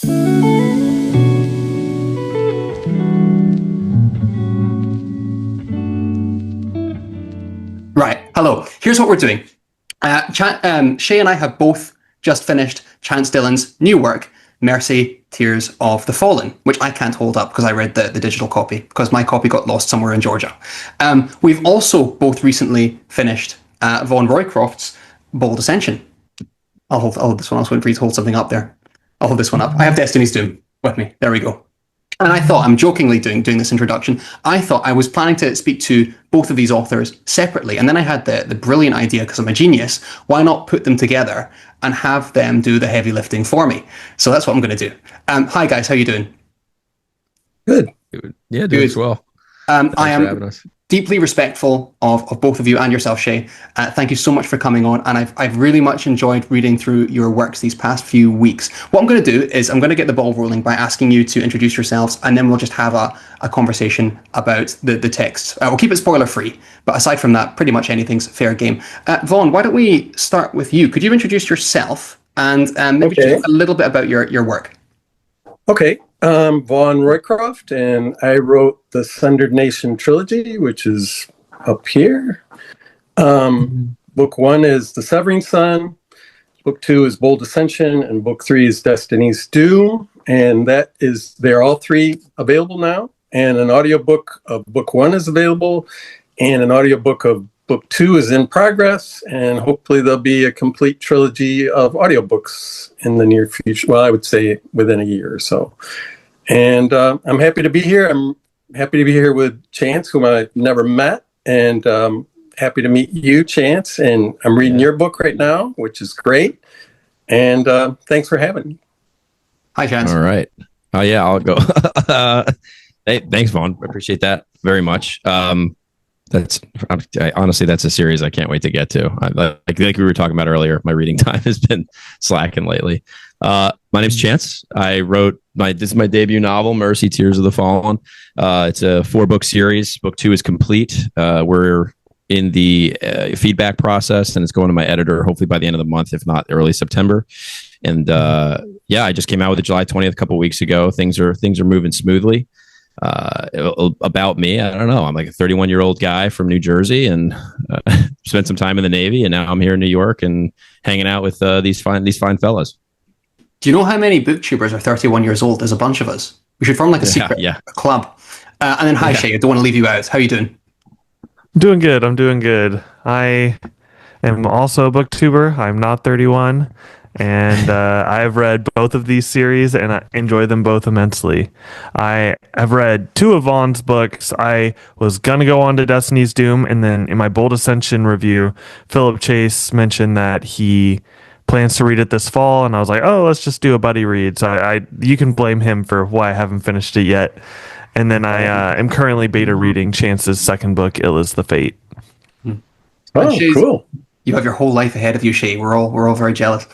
Right. Hello. Here's what we're doing. Shaye and I have both just finished Chance Dillon's new work, Mercy, Tears of the Fallen, which I can't hold up because I read the digital copy because my copy got lost somewhere in Georgia. We've also both recently finished Vaughn Roycroft's Bold Ascension. I'll hold this one. I was waiting for you to hold something up there. I'll hold this one up. I have Destiny's Doom with me. There we go. And I thought, I'm jokingly doing this introduction, I thought I was planning to speak to both of these authors separately. And then I had the brilliant idea, because I'm a genius, why not put them together and have them do the heavy lifting for me? So that's what I'm going to do. Hi, guys. How you doing? Good. Yeah, doing as well. I am deeply respectful of both of you and yourself, Shaye. Thank you so much for coming on, and I've really much enjoyed reading through your works these past few weeks. What I'm going to do is I'm going to get the ball rolling by asking you to introduce yourselves, and then we'll just have a conversation about the text. We'll keep it spoiler-free, but aside from that, pretty much anything's fair game. Vaughn, why don't we start with you? Could you introduce yourself and maybe just a little bit about your work? Okay. Vaughn Roycroft, and I wrote the Sundered Nation trilogy, which is up here. Book 1 is The Severing Sun, Book 2 is Bold Ascension, and Book 3 is Destiny's Doom. And they're all three available now. And an audiobook of Book 1 is available, and an audiobook of Book 2 is in progress, and hopefully there'll be a complete trilogy of audiobooks in the near future. Well, I would say within a year or so. And I'm happy to be here. I'm happy to be here with Chance, whom I've never met, and happy to meet you, Chance. And I'm reading your book right now, which is great. And thanks for having me. Hi, Chance. All right. Oh, yeah, I'll go. Hey, thanks, Vaughn. I appreciate that very much. Honestly, that's a series I can't wait to get to. Like we were talking about earlier, my reading time has been slacking lately. My name's Chance. This is my debut novel, Mercy, Tears of the Fallen. It's a 4-book series. Book 2 is complete. We're in the feedback process, and it's going to my editor hopefully by the end of the month, if not early September. And I just came out with it July 20th a couple of weeks ago. Things are moving smoothly. About me, I don't know. I'm like a 31-year-old guy from New Jersey, and spent some time in the Navy, and now I'm here in New York and hanging out with these fine fellas. Do you know how many booktubers are 31 years old? There's a bunch of us. We should form like a secret club. And then hi, Shaye. I don't want to leave you out. How are you doing? Doing good. I'm doing good. I am also a booktuber. I'm not 31. And I've read both of these series, and I enjoy them both immensely. I have read 2 of Vaughn's books. I was going to go on to Destiny's Doom, and then in my Bold Ascension review, Philip Chase mentioned that he plans to read it this fall, and I was like, oh, let's just do a buddy read. So you can blame him for why I haven't finished it yet. And then I am currently beta reading Chance's second book, Ill is the Fate. Oh, cool. You have your whole life ahead of you, Shaye. We're all very jealous.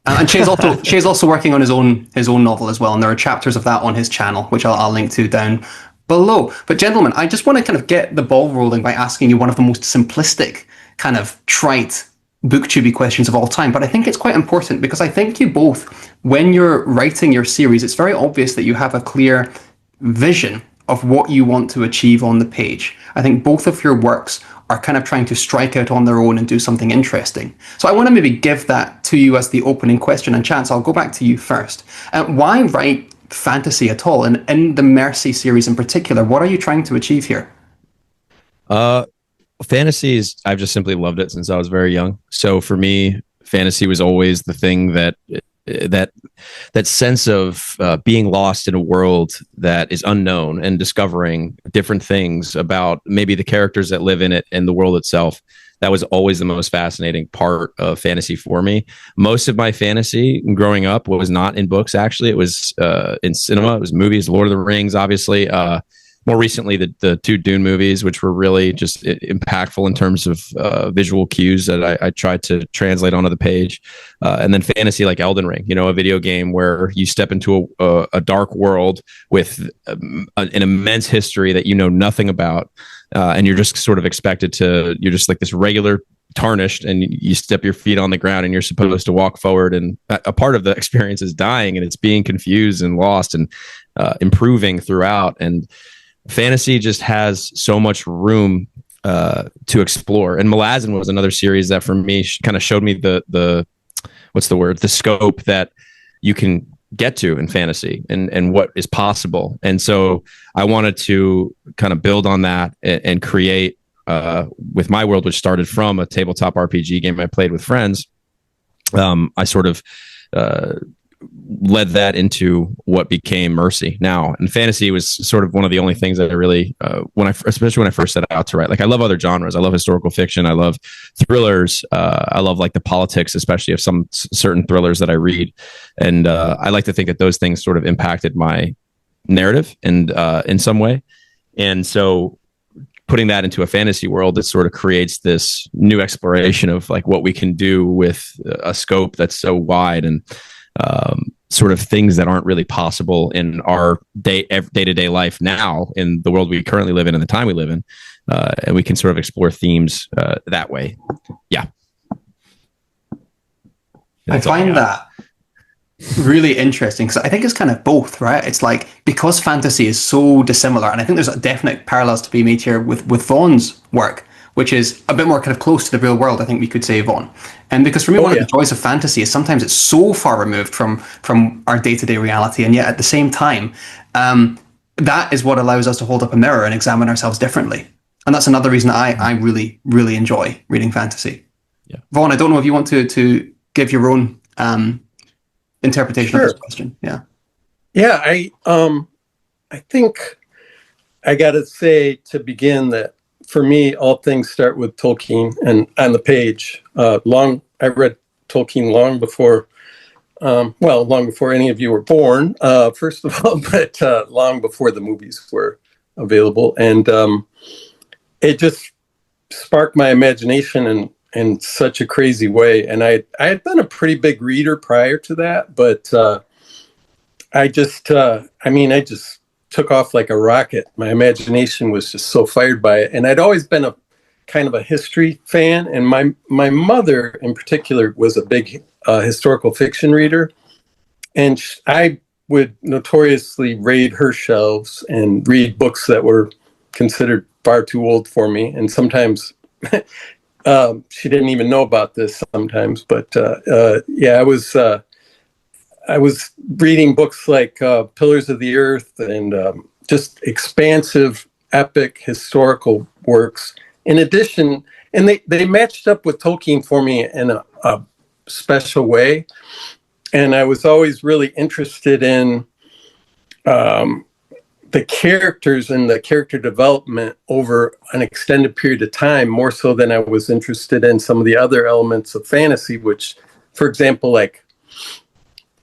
And Shaye's also working on his own novel as well, and there are chapters of that on his channel, which I'll link to down below. But gentlemen, I just want to kind of get the ball rolling by asking you one of the most simplistic, kind of trite booktuby questions of all time. But I think it's quite important because I think you both, when you're writing your series, it's very obvious that you have a clear vision of what you want to achieve on the page. I think both of your works are kind of trying to strike out on their own and do something interesting. So I want to maybe give that to you as the opening question. And Chance, I'll go back to you first. Why write fantasy at all? And in the Mercy series in particular, what are you trying to achieve here? Fantasy is, I've just simply loved it since I was very young. So for me, fantasy was always the thing that sense of being lost in a world that is unknown and discovering different things about maybe the characters that live in it and the world itself. That was always the most fascinating part of fantasy for me. Most of my fantasy growing up was not in books, actually. It was in cinema. It was movies, Lord of the Rings, obviously. More recently, the 2 Dune movies, which were really just impactful in terms of visual cues that I tried to translate onto the page. And then fantasy like Elden Ring, a video game where you step into a dark world with an immense history that you know nothing about. And you're just sort of expected to, you're just like this regular tarnished, and you step your feet on the ground and you're supposed to walk forward, and a part of the experience is dying, and it's being confused and lost and improving throughout. And fantasy just has so much room to explore. And Malazan was another series that for me kind of showed me the what's the word, the scope that you can get to in fantasy and what is possible. And so I wanted to kind of build on that and create with my world, which started from a tabletop RPG game I played with friends. I sort of led that into what became Mercy now. And fantasy was sort of one of the only things that I really, especially when I first set out to write, like I love other genres. I love historical fiction. I love thrillers. I love like the politics, especially of some certain thrillers that I read. And I like to think that those things sort of impacted my narrative and in some way. And so putting that into a fantasy world, it sort of creates this new exploration of like what we can do with a scope that's so wide and sort of things that aren't really possible in our day-to-day life now in the world we currently live in and the time we live in. And we can sort of explore themes that way. Yeah. I find that really interesting because I think it's kind of both, right? It's like, because fantasy is so dissimilar, and I think there's definite parallels to be made here with Vaughn's work, which is a bit more kind of close to the real world, I think we could say, Vaughn. And because for me, one of the joys of fantasy is sometimes it's so far removed from our day-to-day reality, and yet at the same time, that is what allows us to hold up a mirror and examine ourselves differently. And that's another reason I really, really enjoy reading fantasy. Yeah. Vaughn, I don't know if you want to give your own interpretation of this question. Yeah. Yeah, I think I got to say to begin that for me, all things start with Tolkien and on the page. I read Tolkien long before, long before any of you were born, first of all, but long before the movies were available. And it just sparked my imagination in such a crazy way. And I had been a pretty big reader prior to that, but I just took off like a rocket. My imagination was just so fired by it. And I'd always been a kind of a history fan. And my mother in particular was a big historical fiction reader. And I would notoriously raid her shelves and read books that were considered far too old for me. And sometimes she didn't even know about this sometimes. But I was reading books like Pillars of the Earth and just expansive, epic, historical works. In addition, and they matched up with Tolkien for me in a special way. And I was always really interested in the characters and the character development over an extended period of time, more so than I was interested in some of the other elements of fantasy, which, for example, like,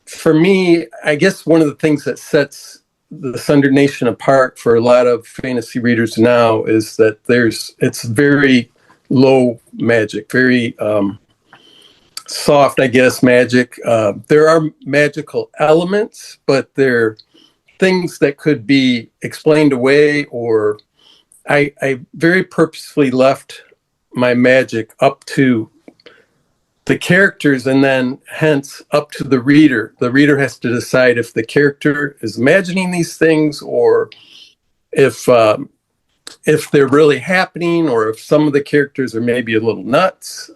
for me, I guess one of the things that sets the Sundered Nation apart for a lot of fantasy readers now is that it's very low magic, very soft, I guess, magic. There are magical elements, but they're things that could be explained away, or I very purposefully left my magic up to the characters, and then hence up to the reader. The reader has to decide if the character is imagining these things, or if they're really happening, or if some of the characters are maybe a little nuts.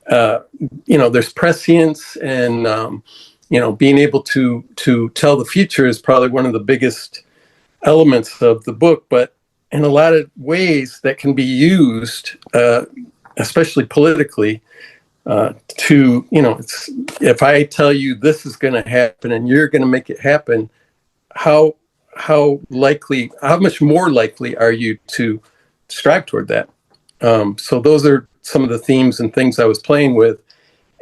There's prescience, and being able to tell the future is probably one of the biggest elements of the book. But in a lot of ways that can be used, especially politically, if I tell you this is going to happen and you're going to make it happen, how much more likely are you to strive toward that? So those are some of the themes and things I was playing with.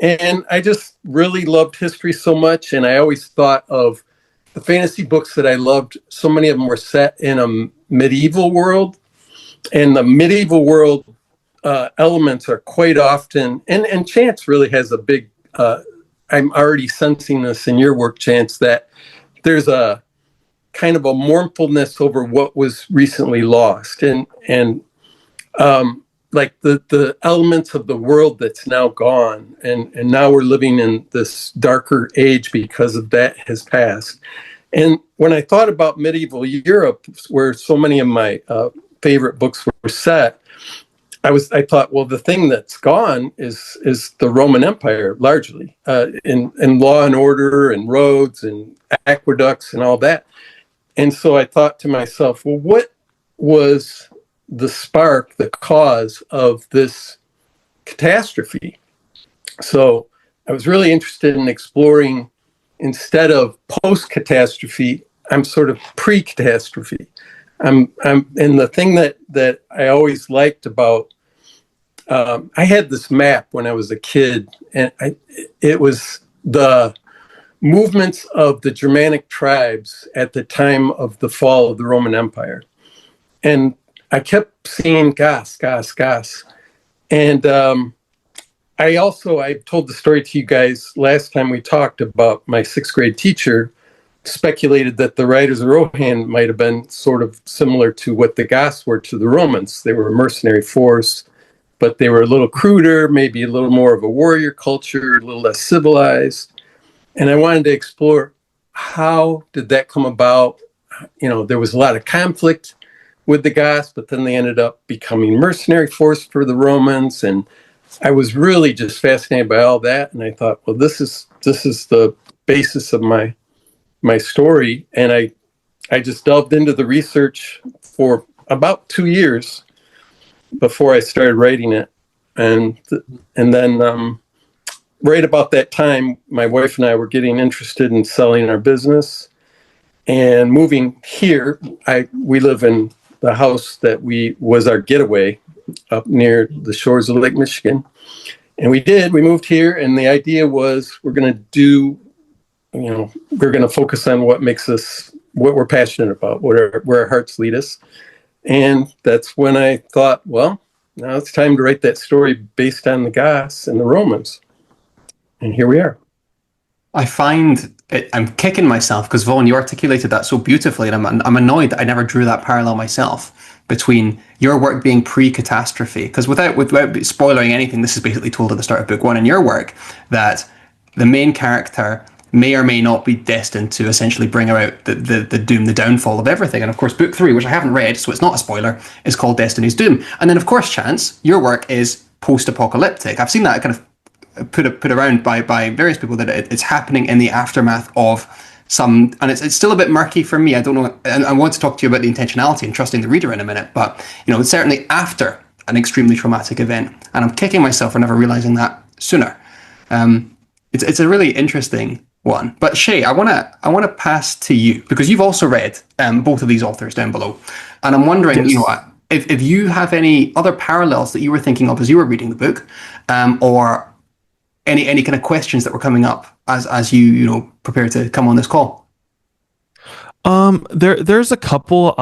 And I just really loved history so much. And I always thought of the fantasy books that I loved. So many of them were set in a medieval world, and the medieval world elements are quite often, and Chance really has a big, I'm already sensing this in your work, Chance, that there's a kind of a mournfulness over what was recently lost. And like the elements of the world that's now gone, and now we're living in this darker age because of that has passed. And when I thought about medieval Europe, where so many of my favorite books were set, I thought, well, the thing that's gone is the Roman Empire, largely in law and order and roads and aqueducts and all that. And so I thought to myself, well, what was the spark, the cause of this catastrophe? So I was really interested in exploring, instead of post-catastrophe, I'm sort of pre-catastrophe. And the thing that I always liked about, I had this map when I was a kid, and it was the movements of the Germanic tribes at the time of the fall of the Roman Empire. And I kept seeing Goths. And I told the story to you guys last time we talked about my sixth grade teacher speculated that the Riders of Rohan might have been sort of similar to what the Goths were to the Romans. They were a mercenary force, but they were a little cruder, maybe a little more of a warrior culture, a little less civilized. And I wanted to explore, how did that come about? There was a lot of conflict with the Goths, but then they ended up becoming mercenary force for the Romans. And I was really just fascinated by all that. And I thought, well, this is the basis of my story. And I just delved into the research for about 2 years before I started writing it. And then right about that time, my wife and I were getting interested in selling our business and moving here. We live in the house that was our getaway up near the shores of Lake Michigan. And we moved here, and the idea was we're going to focus on what we're passionate about, where our hearts lead us. And that's when I thought, well, now it's time to write that story based on the Goths and the Romans. And here we are. I find I'm kicking myself because, Vaughn, you articulated that so beautifully, and I'm annoyed that I never drew that parallel myself between your work being pre-catastrophe. Because without spoiling anything, this is basically told at the start of book one in your work that the main character may or may not be destined to essentially bring about the doom, the downfall of everything. And of course, book 3, which I haven't read, so it's not a spoiler, is called Destiny's Doom. And then, of course, Chance, your work is post-apocalyptic. I've seen that kind of put around by various people that it's happening in the aftermath of some, and it's still a bit murky for me. I don't know, and I want to talk to you about the intentionality and trusting the reader in a minute, but it's certainly after an extremely traumatic event, and I'm kicking myself for never realizing that sooner. It's a really interesting one. But Shaye, I want to pass to you because you've also read both of these authors down below, and I'm wondering, Yes. If you have any other parallels that you were thinking of as you were reading the book, or any kind of questions that were coming up as you prepare to come on this call. There's a couple.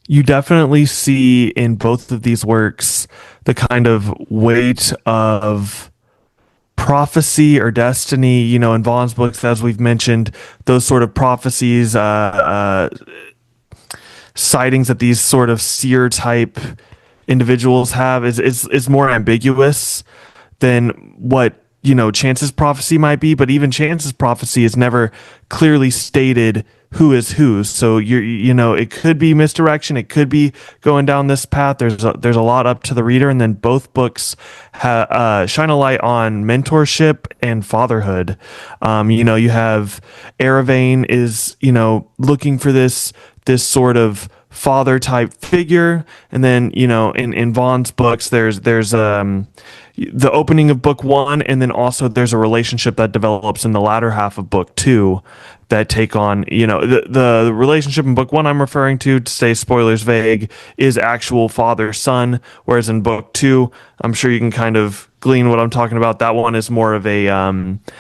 You definitely see in both of these works the kind of weight of prophecy or destiny. In Vaughn's books, as we've mentioned, those sort of prophecies, sightings that these sort of seer type individuals have is more ambiguous than what Chance's prophecy might be. But even Chance's prophecy is never clearly stated who is who. So it could be misdirection, it could be going down this path. There's a lot up to the reader, and then both books shine a light on mentorship and fatherhood. You have Eravane is looking for this sort of father type figure, and then in Vaughn's books there's the opening of book 1, and then also there's a relationship that develops in the latter half of book 2 that take on the relationship in book 1 I'm referring to stay spoilers vague, is actual father son, whereas in book 2 I'm sure you can kind of glean what I'm talking about. That one is more of a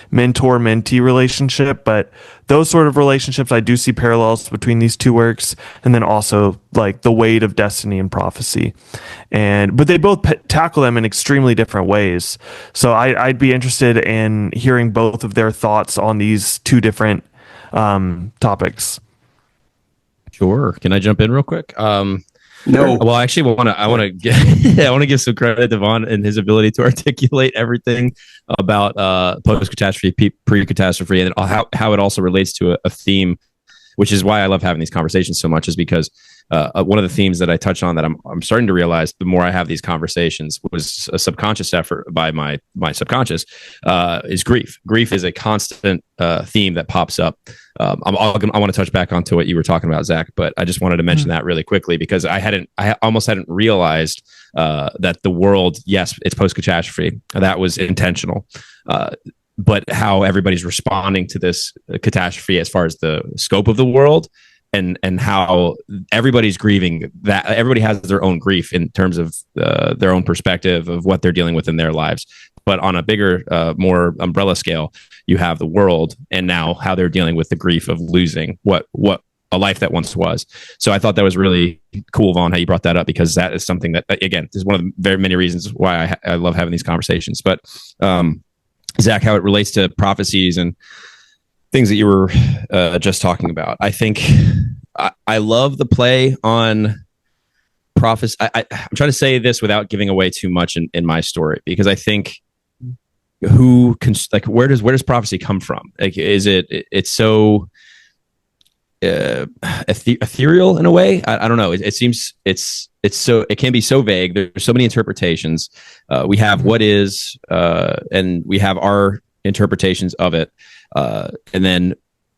mentor-mentee relationship, but those sort of relationships, I do see parallels between these two works, and then also like the weight of destiny and prophecy, but they both tackle them in extremely different ways. So I'd be interested in hearing both of their thoughts on these two different topics. Sure. Can I jump in real quick? No. Well, I actually I want to give I want to give some credit to Vaughn and his ability to articulate everything about post catastrophe, pre catastrophe, and how it also relates to a theme, which is why I love having these conversations so much. Is because one of the themes that I touch on that I'm starting to realize the more I have these conversations was a subconscious effort by my subconscious is grief. Grief is a constant theme that pops up. I want to touch back onto what you were talking about, Zach, but I just wanted to mention that really quickly because I almost hadn't realized that the world, yes, it's post catastrophe. That was intentional. But how everybody's responding to this catastrophe as far as the scope of the world and how everybody's grieving, that everybody has their own grief in terms of their own perspective of what they're dealing with in their lives. But on a bigger, more umbrella scale, you have the world and now how they're dealing with the grief of losing what a life that once was. So I thought that was really cool, Vaughn, how you brought that up, because that is something that, again, is one of the very many reasons why I love having these conversations. But Zach, how it relates to prophecies and things that you were just talking about. I think I love the play on prophecy. I'm trying to say this without giving away too much in my story, because I think where does prophecy come from? Like, it's so ethereal in a way. I don't know. It seems it can be so vague. There's so many interpretations. We have what is, and we have our interpretations of it. And then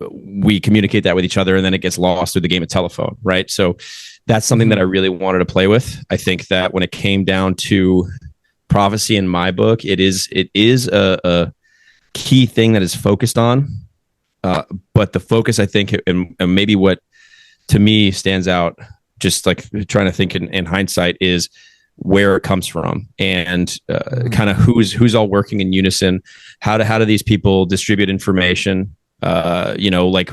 we communicate that with each other, and then it gets lost through the game of telephone, right? So that's something that I really wanted to play with. I think that when it came down to prophecy in my book, it is a key thing that is focused on. But the focus, I think, and maybe what to me stands out, just like trying to think in hindsight, is where it comes from and kind of who's all working in unison. How do these people distribute information? Like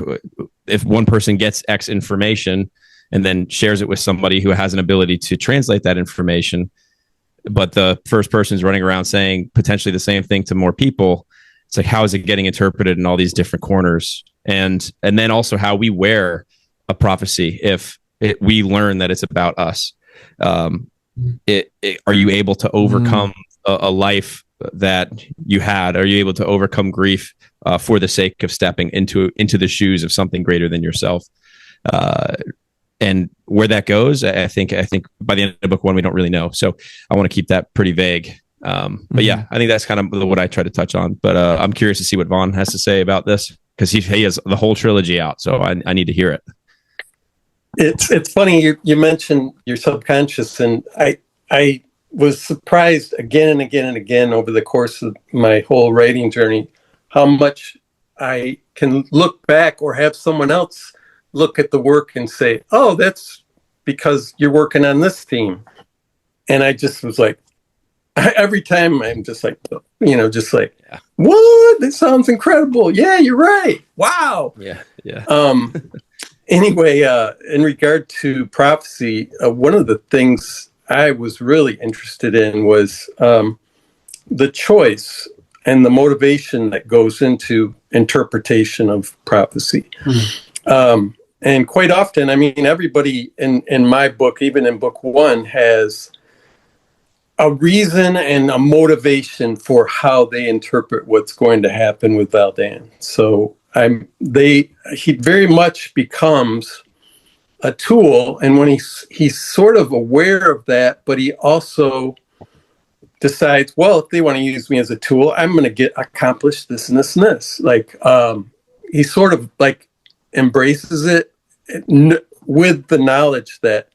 if one person gets X information and then shares it with somebody who has an ability to translate that information, but the first person is running around saying potentially the same thing to more people. It's like, how is it getting interpreted in all these different corners? And then also how we wear a prophecy if we learn that it's about us. Are you able to overcome a life that you had? Are you able to overcome grief for the sake of stepping into the shoes of something greater than yourself? And where that goes, I think by the end of book one, we don't really know. So I want to keep that pretty vague. But yeah, I think that's kind of what I try to touch on. But I'm curious to see what Vaughn has to say about this, because he has the whole trilogy out. So I need to hear it. It's funny you mentioned your subconscious, and I was surprised again and again and again over the course of my whole writing journey how much I can look back or have someone else look at the work and say, "Oh, that's because you're working on this theme," and I just was like, every time I'm just like, yeah. What? This sounds incredible. Yeah, you're right. Wow. Yeah. Anyway, in regard to prophecy, one of the things I was really interested in was the choice and the motivation that goes into interpretation of prophecy. And quite often, I mean, everybody in my book, even in book one, has a reason and a motivation for how they interpret what's going to happen with Valdan. So he very much becomes a tool, and when he's sort of aware of that, but he also decides, well, if they want to use me as a tool, I'm going to accomplish this and this and this. Like he sort of like embraces it with the knowledge that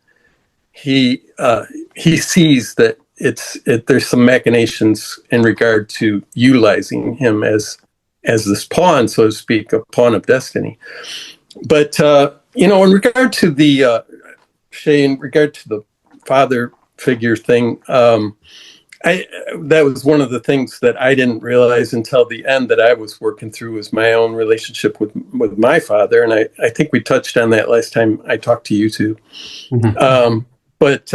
he sees that there's some machinations in regard to utilizing him as this pawn, so to speak, a pawn of destiny. But in regard to the Shaye, in regard to the father figure thing, that was one of the things that I didn't realize until the end that I was working through, was my own relationship with my father, and I think we touched on that last time I talked to you two. But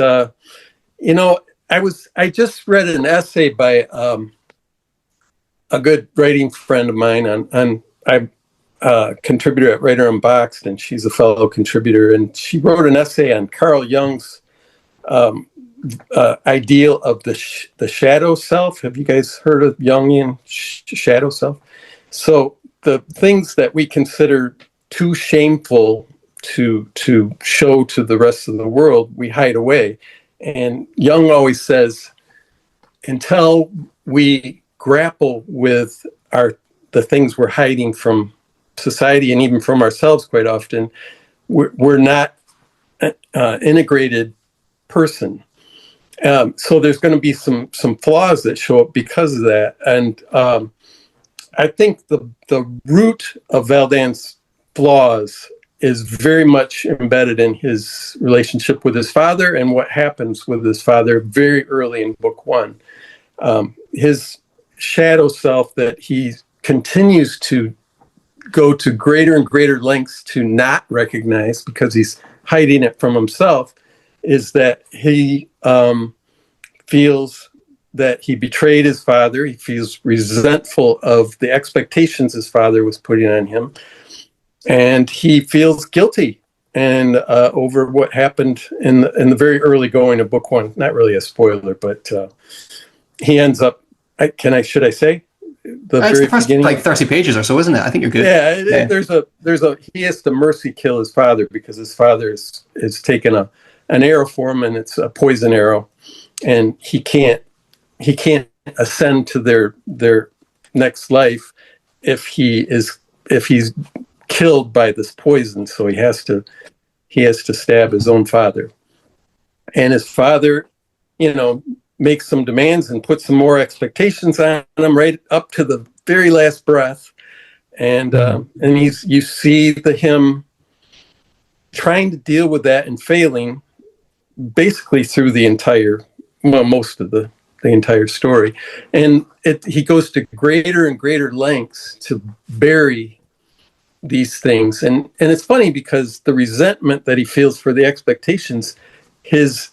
I just read an essay by a good writing friend of mine I'm a contributor at Writer Unboxed, and she's a fellow contributor, and she wrote an essay on Carl Jung's ideal of the shadow self. Have you guys heard of Jungian shadow self? So the things that we consider too shameful to show to the rest of the world, we hide away. And Jung always says, until we grapple with the things we're hiding from society and even from ourselves, quite often, we're not integrated person. So there's going to be some flaws that show up because of that. And I think the root of Valdan's flaws is very much embedded in his relationship with his father and what happens with his father very early in book one. His shadow self that he continues to go to greater and greater lengths to not recognize because he's hiding it from himself is that he feels that he betrayed his father. He feels resentful of the expectations his father was putting on him. And he feels guilty and over what happened in the very early going of book one. Not really a spoiler, but he ends up, should I say? It's the first beginning? Like 30 pages or so, isn't it? I think you're good. Yeah, he has to mercy kill his father because his father is taken an arrow for him, and it's a poison arrow, and he can't ascend to their next life if he's killed by this poison. So he has to stab his own father, and his father, makes some demands and puts some more expectations on him right up to the very last breath, and you see him trying to deal with that and failing basically through most of the entire story. And he goes to greater and greater lengths to bury these things. And it's funny because the resentment that he feels for the expectations, his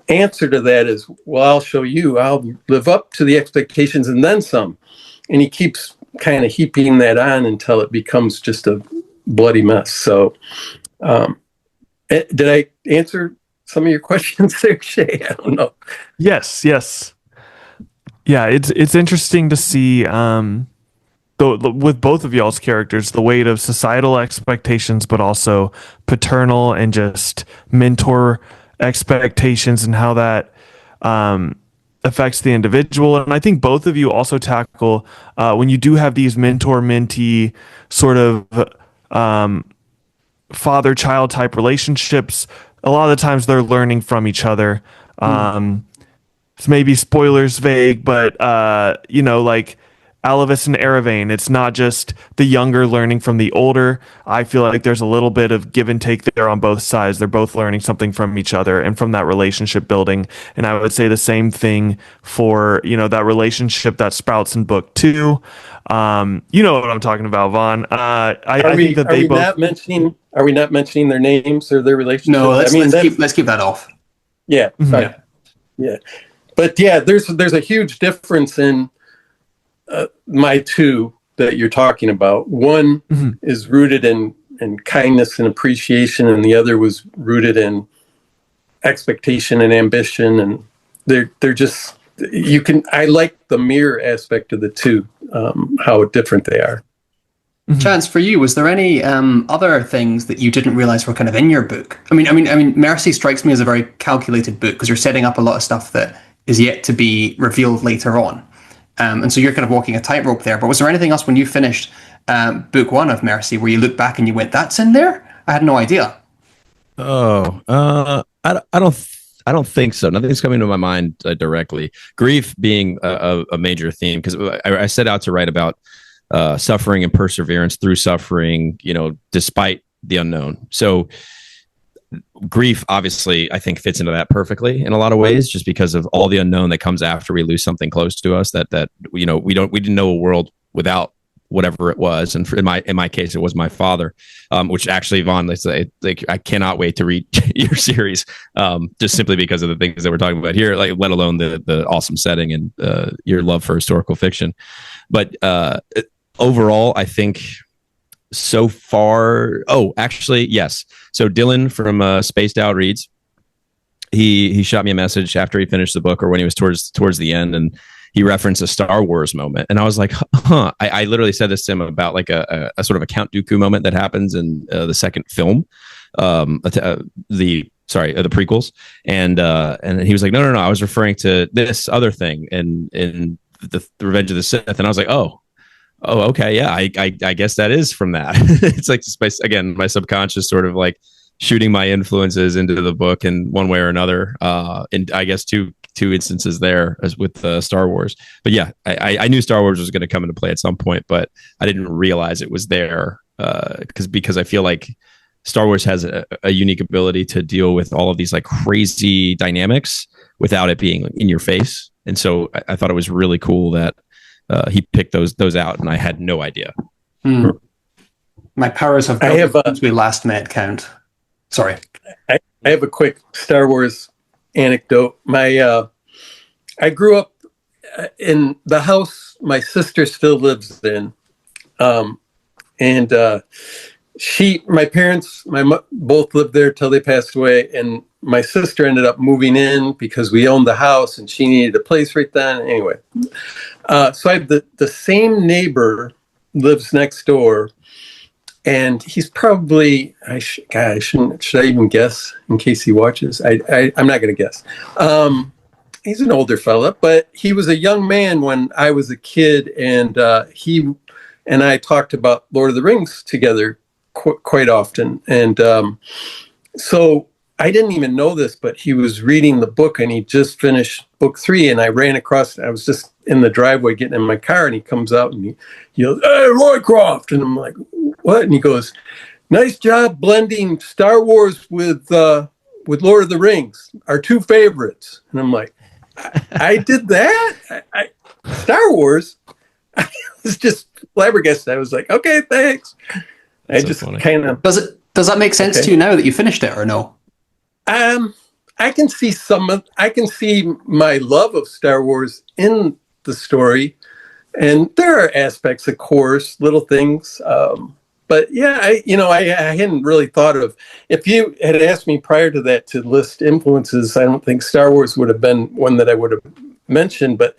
answer to that is, well, I'll show you, I'll live up to the expectations and then some. And he keeps kind of heaping that on until it becomes just a bloody mess. So did I answer some of your questions there, Shaye? I don't know. Yes. Yeah, it's interesting to see with both of y'all's characters, the weight of societal expectations, but also paternal and just mentor expectations and how that affects the individual. And I think both of you also tackle when you do have these mentor-mentee sort of father-child type relationships, a lot of the times they're learning from each other. It's maybe spoilers vague, but like Alavis and Eravane, it's not just the younger learning from the older. I feel like there's a little bit of give and take there on both sides. They're both learning something from each other and from that relationship building. And I would say the same thing for, that relationship that sprouts in book two. You know what I'm talking about, Vaughn. I think that they both. Are we not mentioning their names or their relationship? No, let's keep that off. Yeah. Sorry. Yeah. But yeah, there's a huge difference in my two that you're talking about. One is rooted in kindness and appreciation, and the other was rooted in expectation and ambition. And they're just, I like the mirror aspect of the two, how different they are. Chance, for you, was there any other things that you didn't realize were kind of in your book? I mean, Mercy strikes me as a very calculated book because you're setting up a lot of stuff that is yet to be revealed later on. And so you're kind of walking a tightrope there. But was there anything else when you finished book one of Mercy where you look back and you went, "That's in there"? I had no idea. I don't think so. Nothing's coming to my mind directly. Grief being a major theme, because I set out to write about suffering and perseverance through suffering, despite the unknown. So grief, obviously, I think fits into that perfectly in a lot of ways, just because of all the unknown that comes after we lose something close to us. That we didn't know a world without whatever it was. And in my case, it was my father, which actually, Vaughn, I cannot wait to read your series, just simply because of the things that we're talking about here, let alone the awesome setting and your love for historical fiction. But overall, I think so far, actually, yes. So Dillon from Spaced Out reads, he shot me a message after he finished the book, or when he was towards the end, and he referenced a Star Wars moment, and I was like, huh. I literally said this to him about like a sort of a Count Dooku moment that happens in the second film, the prequels, and he was like, no, he was referring to this other thing in the Revenge of the Sith, and I was like, oh, okay, yeah, I guess that is from that. It's like my subconscious sort of like shooting my influences into the book in one way or another. And I guess two instances there as with Star Wars. But yeah, I knew Star Wars was going to come into play at some point, but I didn't realize it was there because I feel like Star Wars has a unique ability to deal with all of these like crazy dynamics without it being in your face. And so I thought it was really cool that he picked those out, and I had no idea. My powers have built since we last met, Count. Sorry. I have a quick Star Wars anecdote. I grew up in the house my sister still lives in, and my parents both lived there till they passed away, and my sister ended up moving in because we owned the house and she needed a place right then. Anyway, so I have the same neighbor lives next door, and he's probably should I even guess in case he watches? I'm not going to guess. He's an older fella, but he was a young man when I was a kid, and he and I talked about Lord of the Rings together quite often. And so I didn't even know this, but he was reading the book, and he just finished book 3, and I ran across. I was just in the driveway getting in my car, and he comes out and he yells, "Hey, Roycroft!" And I'm like, "What?" And he goes, "Nice job blending Star Wars with Lord of the Rings, our 2 favorites." And I'm like, I did that? Star Wars? I was just flabbergasted. I was like, okay, thanks. That's I just so kind of... Does that make sense to you now that you finished it, or no? I can see I can see my love of Star Wars in the story, and there are aspects, of course, little things. But yeah, I hadn't really thought of. If you had asked me prior to that to list influences, I don't think Star Wars would have been one that I would have mentioned. But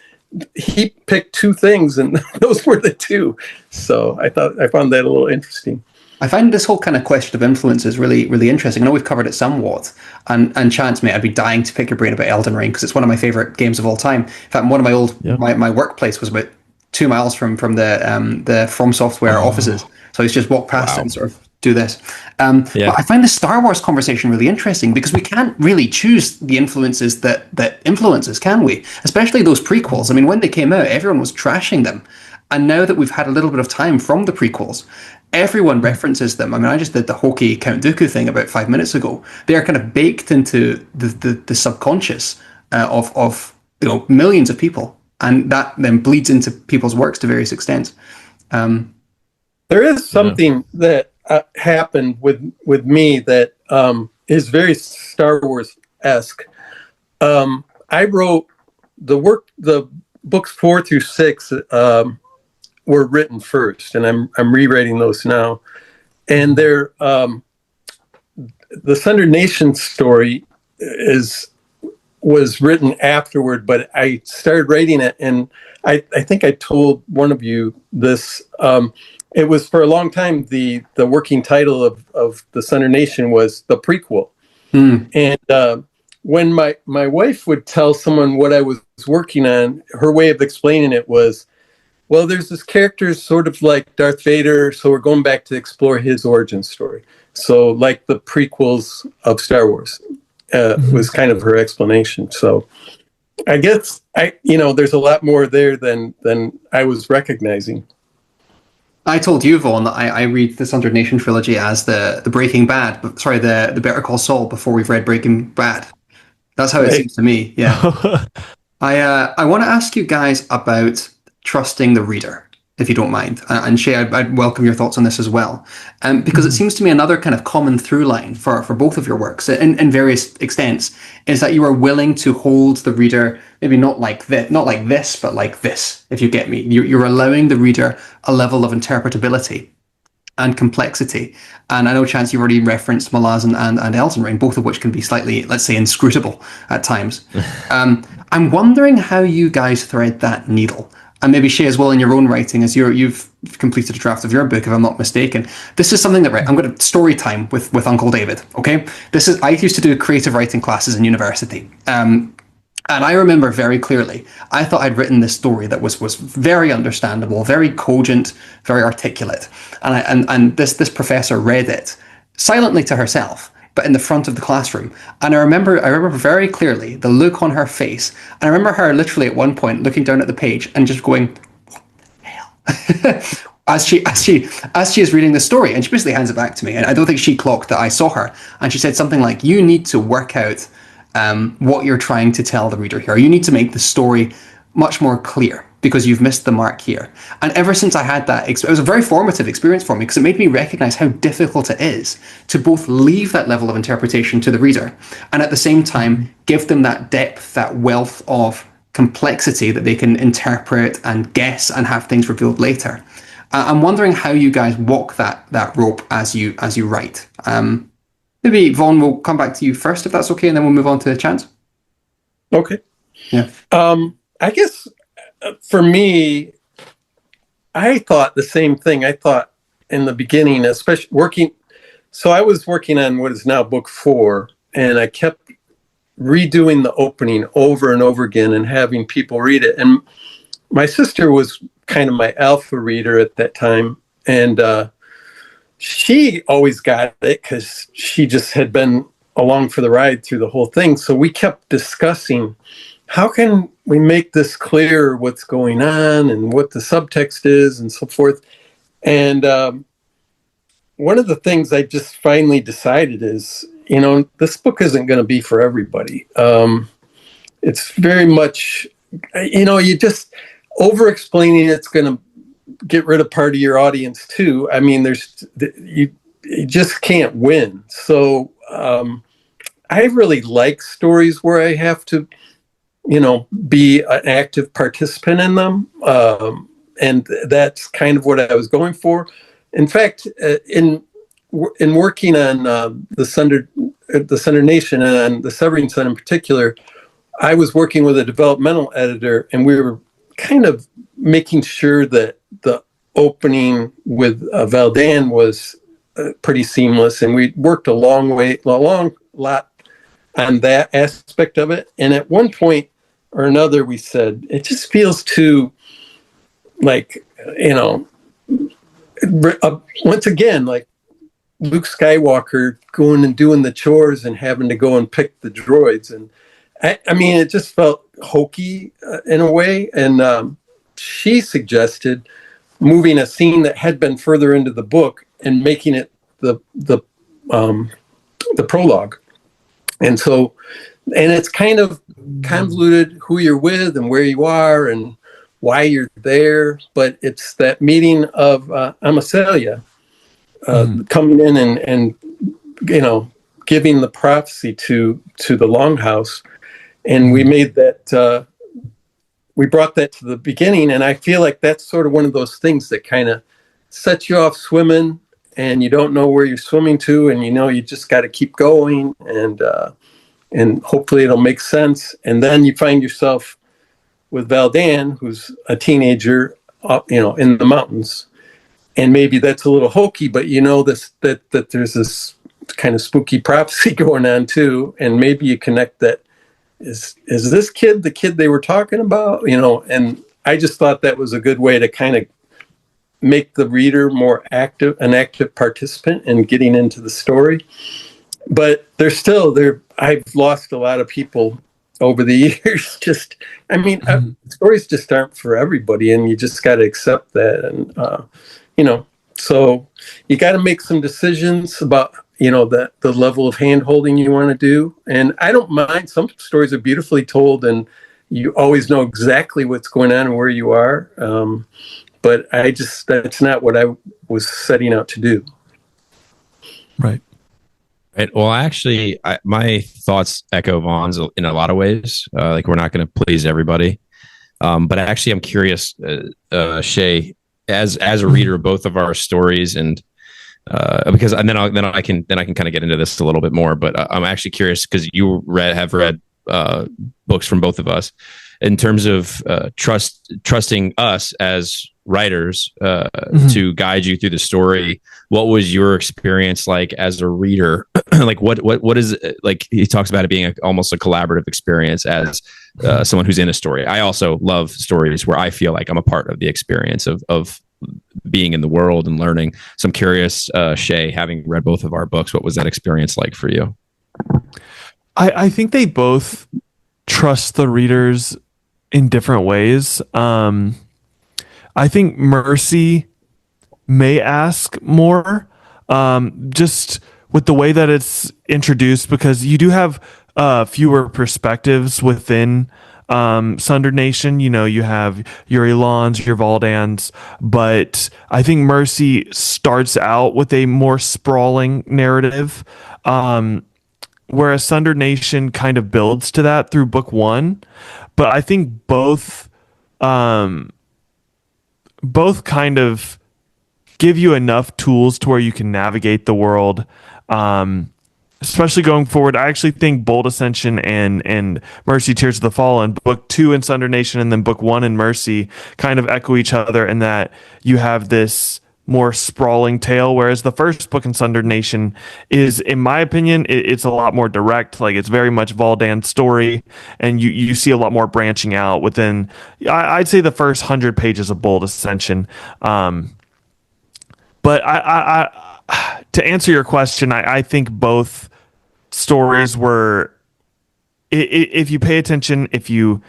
he picked 2 things, and those were the 2. So I found that a little interesting. I find this whole kind of question of influences really, really interesting. I know we've covered it somewhat, and Chance, mate, I'd be dying to pick your brain about Elden Ring because it's one of my favorite games of all time. In fact, one of my workplace was about 2 miles from the From Software offices, so I used to just walk past it and sort of do this. But I find the Star Wars conversation really interesting because we can't really choose the influences that influence us, can we? Especially those prequels. I mean, when they came out, everyone was trashing them. And now that we've had a little bit of time from the prequels, everyone references them. I mean, I just did the hokey Count Dooku thing about 5 minutes ago. They are kind of baked into the subconscious of millions of people, and that then bleeds into people's works to various extents. There is something that happened with me that is very Star Wars-esque. I wrote the books 4 through 6 were written first, and I'm rewriting those now. And they're the Sundered Nation story was written afterward, but I started writing it, and I think I told one of you this. It was for a long time the working title of the Sundered Nation was the prequel. And when my wife would tell someone what I was working on, her way of explaining it was, well, there's this character sort of like Darth Vader, so we're going back to explore his origin story. So like the prequels of Star Wars was kind of her explanation. So I guess there's a lot more there than I was recognizing. I told you, Vaughn, that I read the Sundered Nation trilogy as the Breaking Bad, the Better Call Saul before we've read Breaking Bad. That's how it seems to me. Yeah. I want to ask you guys about trusting the reader, if you don't mind. And Shaye, I'd welcome your thoughts on this as well. Because it seems to me another kind of common through line for both of your works in various extents is that you are willing to hold the reader, maybe not like this, but like this, if you get me. You're allowing the reader a level of interpretability. and complexity. And I know, Chance, you've already referenced Malazan and Elden Ring, both of which can be slightly, let's say, inscrutable at times. I'm wondering how you guys thread that needle. And maybe Shaye as well in your own writing, as you've completed a draft of your book, if I'm not mistaken. This is something that I'm going to story time with Uncle David. Okay, I used to do creative writing classes in university. And I remember very clearly, I thought I'd written this story that was very understandable, very cogent, very articulate. And this professor read it silently to herself, but in the front of the classroom. And I remember very clearly the look on her face. And I remember her literally at one point looking down at the page and just going, hell. as she is reading the story, and she basically hands it back to me. And I don't think she clocked that I saw her. And she said something like, "You need to work out what you're trying to tell the reader here. You need to make the story much more clear because you've missed the mark here." And ever since I had that, it was a very formative experience for me because it made me recognize how difficult it is to both leave that level of interpretation to the reader and at the same time give them that depth, that wealth of complexity that they can interpret and guess and have things revealed later. I'm wondering how you guys walk that rope as you write. Maybe Vaughn, will come back to you first if that's okay, and then we'll move on to Chance. Okay. Yeah. I guess for me, I thought the same thing. I thought in the beginning, especially I was working on what is now book 4, and I kept redoing the opening over and over again and having people read it. And my sister was kind of my alpha reader at that time, and she always got it because she just had been along for the ride through the whole thing. So we kept discussing, how can we make this clear what's going on and what the subtext is and so forth. And one of the things I just finally decided is, this book isn't going to be for everybody. It's very much, you just over-explaining it's going to get rid of part of your audience too. I mean, you just can't win. So I really like stories where I have to, be an active participant in them. And that's kind of what I was going for. In fact, in working on the Sunder Nation and the Severing Son in particular, I was working with a developmental editor, and we were kind of making sure that the opening with Valdan was pretty seamless, and we worked a long lot on that aspect of it. And at one point or another, we said, it just feels too like, once again, like Luke Skywalker going and doing the chores and having to go and pick the droids. And I mean, it just felt hokey in a way. And she suggested moving a scene that had been further into the book and making it the prologue. And so, and it's kind of convoluted who you're with and where you are and why you're there, but it's that meeting of Amasalia coming in and giving the prophecy to the Longhouse. And we made that, we brought that to the beginning, and I feel like that's sort of one of those things that kind of sets you off swimming, and you don't know where you're swimming to, and you just got to keep going, and hopefully it'll make sense. And then you find yourself with Valdan, who's a teenager, in the mountains, and maybe that's a little hokey, but that there's this kind of spooky prophecy going on too, and maybe you connect that. Is this kid the kid they were talking about? And I just thought that was a good way to kind of make the reader an active participant in getting into the story. But I've lost a lot of people over the years. Stories just aren't for everybody, and you just got to accept that. And so you got to make some decisions about the level of hand holding you want to do. And I don't mind. Some stories are beautifully told and you always know exactly what's going on and where you are. But that's not what I was setting out to do. Right. Well, actually, my thoughts echo Vaughn's in a lot of ways. Like, we're not going to please everybody. But actually, I'm curious, Shaye, as a reader of both of our stories, and because and then I can kind of get into this a little bit more. But I'm actually curious because you have read books from both of us in terms of trusting us as writers to guide you through the story. What was your experience like as a reader? Like what is like? He talks about it being almost a collaborative experience as someone who's in a story. I also love stories where I feel like I'm a part of the experience of being in the world and learning. So I'm curious, Shaye, having read both of our books, what was that experience like for you? I think they both trust the readers in different ways. I think Mercy may ask more, just with the way that it's introduced, because you do have fewer perspectives within Sundered Nation. You know, you have your Elons, your Valdans, but I think Mercy starts out with a more sprawling narrative, whereas Sundered Nation kind of builds to that through book one. But I think both kind of give you enough tools to where you can navigate the world, especially going forward. I actually think Bold Ascension and Mercy Tears of the Fallen, book two in Sundered Nation and then book one in Mercy, kind of echo each other in that you have this more sprawling tale, whereas the first book in Sundered Nation is, in my opinion, it's a lot more direct. Like, it's very much Valdan's story, and you see a lot more branching out within, I'd say, the first 100 pages of Bold Ascension. But I to answer your question, I think both stories were, if you pay attention, if you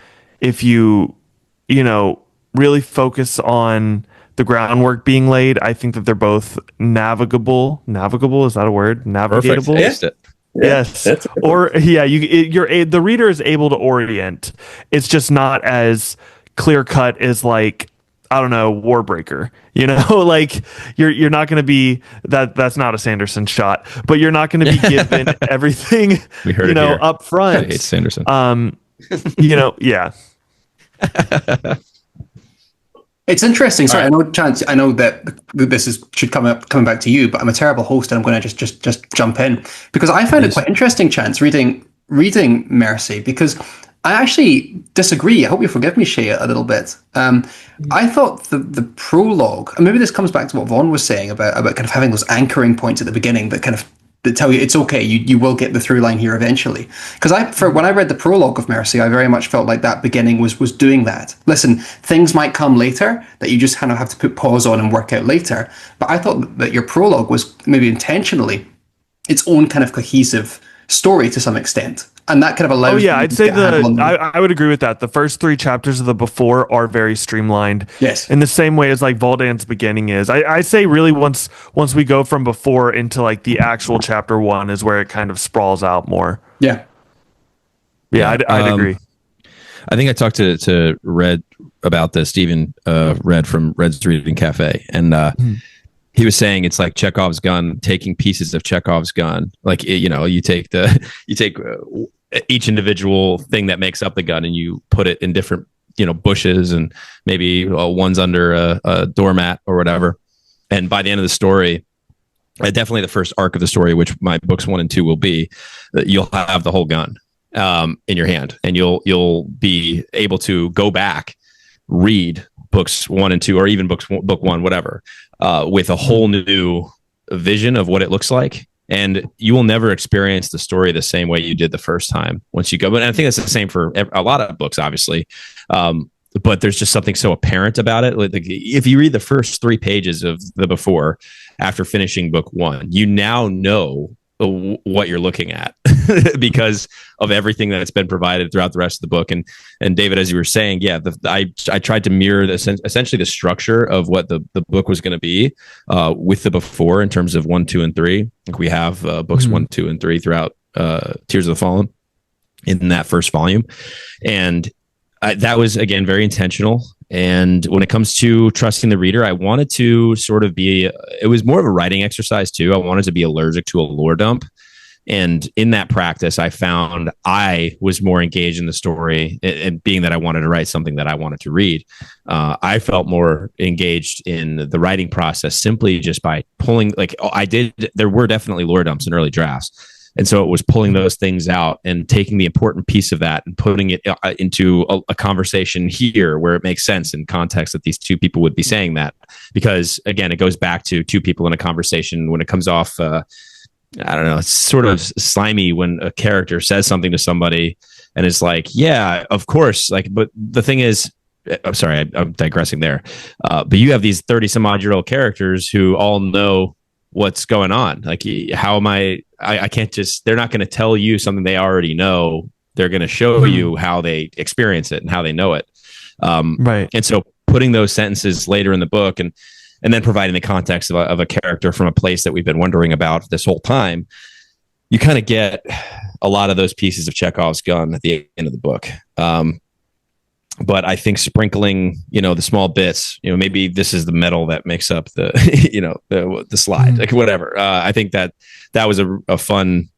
really focus on the groundwork being laid, I think that they're both navigable. Navigable, is that a word? Navigatable. Perfect. Yes. The reader is able to orient. It's just not as clear cut as, like, I don't know, Warbreaker. You know, like you're not going to be that's not a Sanderson shot, but you're not going to be given everything, We heard it here. up front. I hate Sanderson. Yeah. It's interesting. Sorry, I know, Chance. I know that this should coming back to you, but I'm a terrible host, and I'm going to just jump in because I found it quite interesting, Chance, reading Mercy, because I actually disagree. I hope you forgive me, Shaye, a little bit. I thought the prologue, and maybe this comes back to what Vaughn was saying about kind of having those anchoring points at the beginning that kind of that tell you it's okay, you will get the through line here eventually. Because when I read the prologue of Mercy, I very much felt like that beginning was doing that. Listen, things might come later that you just kind of have to put pause on and work out later. But I thought that your prologue was maybe intentionally its own kind of cohesive story to some extent. And that kind of allows. Oh yeah, I'd say I would agree with that. The first three chapters of the before are very streamlined. Yes. In the same way as like Valdan's beginning is. I say really once we go from before into like the actual chapter one is where it kind of sprawls out more. Yeah. Yeah, I'd agree. I think I talked to Red about this, Stephen Red from Red's Reading Cafe, and he was saying it's like Chekhov's gun, taking pieces of Chekhov's gun. Like, you take each individual thing that makes up the gun and you put it in different, bushes, and maybe one's under a doormat or whatever. And by the end of the story, definitely the first arc of the story, which my books 1 and 2 will be, you'll have the whole gun in your hand, and you'll be able to go back, read books 1 and 2, or even book 1, whatever, with a whole new vision of what it looks like. And you will never experience the story the same way you did the first time once you go. But I think that's the same for a lot of books, obviously. But there's just something so apparent about it. Like, if you read the first 3 pages of the before after finishing book 1, you now know what you're looking at because of everything that's been provided throughout the rest of the book. And David, as you were saying, yeah, I tried to mirror essentially the structure of what the book was going to be with the before in terms of 1, 2, and 3. Like, we have books 1, 2, and 3 throughout Tears of the Fallen in that first volume. And that was, again, very intentional. And when it comes to trusting the reader, I wanted to sort of it was more of a writing exercise too. I wanted to be allergic to a lore dump And in that practice, I found I was more engaged in the story, and being that I wanted to write something that I wanted to read, I felt more engaged in the writing process simply just by pulling, there were definitely lore dumps in early drafts. And so it was pulling those things out and taking the important piece of that and putting it into a conversation here where it makes sense in context that these two people would be saying that. Because again, it goes back to two people in a conversation. When it comes off, I don't know, it's sort of slimy when a character says something to somebody and is like, yeah, of course. But the thing is, I'm sorry, I'm digressing there. But you have these 30 some odd year old characters who all know what's going on. Like, how am I can't just, they're not going to tell you something they already know. They're going to show you how they experience it and how they know it. Right. And so putting those sentences later in the book and then providing the context of a character from a place that we've been wondering about this whole time, you kind of get a lot of those pieces of Chekhov's gun at the end of the book. But I think sprinkling, the small bits, maybe this is the metal that makes up the, the slide, like whatever. I think that was a fun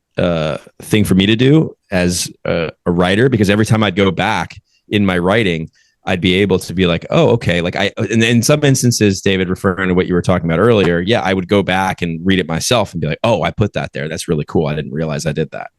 thing for me to do as a writer, because every time I'd go back in my writing, I'd be able to be like, oh, okay. And in some instances, David, referring to what you were talking about earlier, yeah, I would go back and read it myself and be like, oh, I put that there. That's really cool. I didn't realize I did that.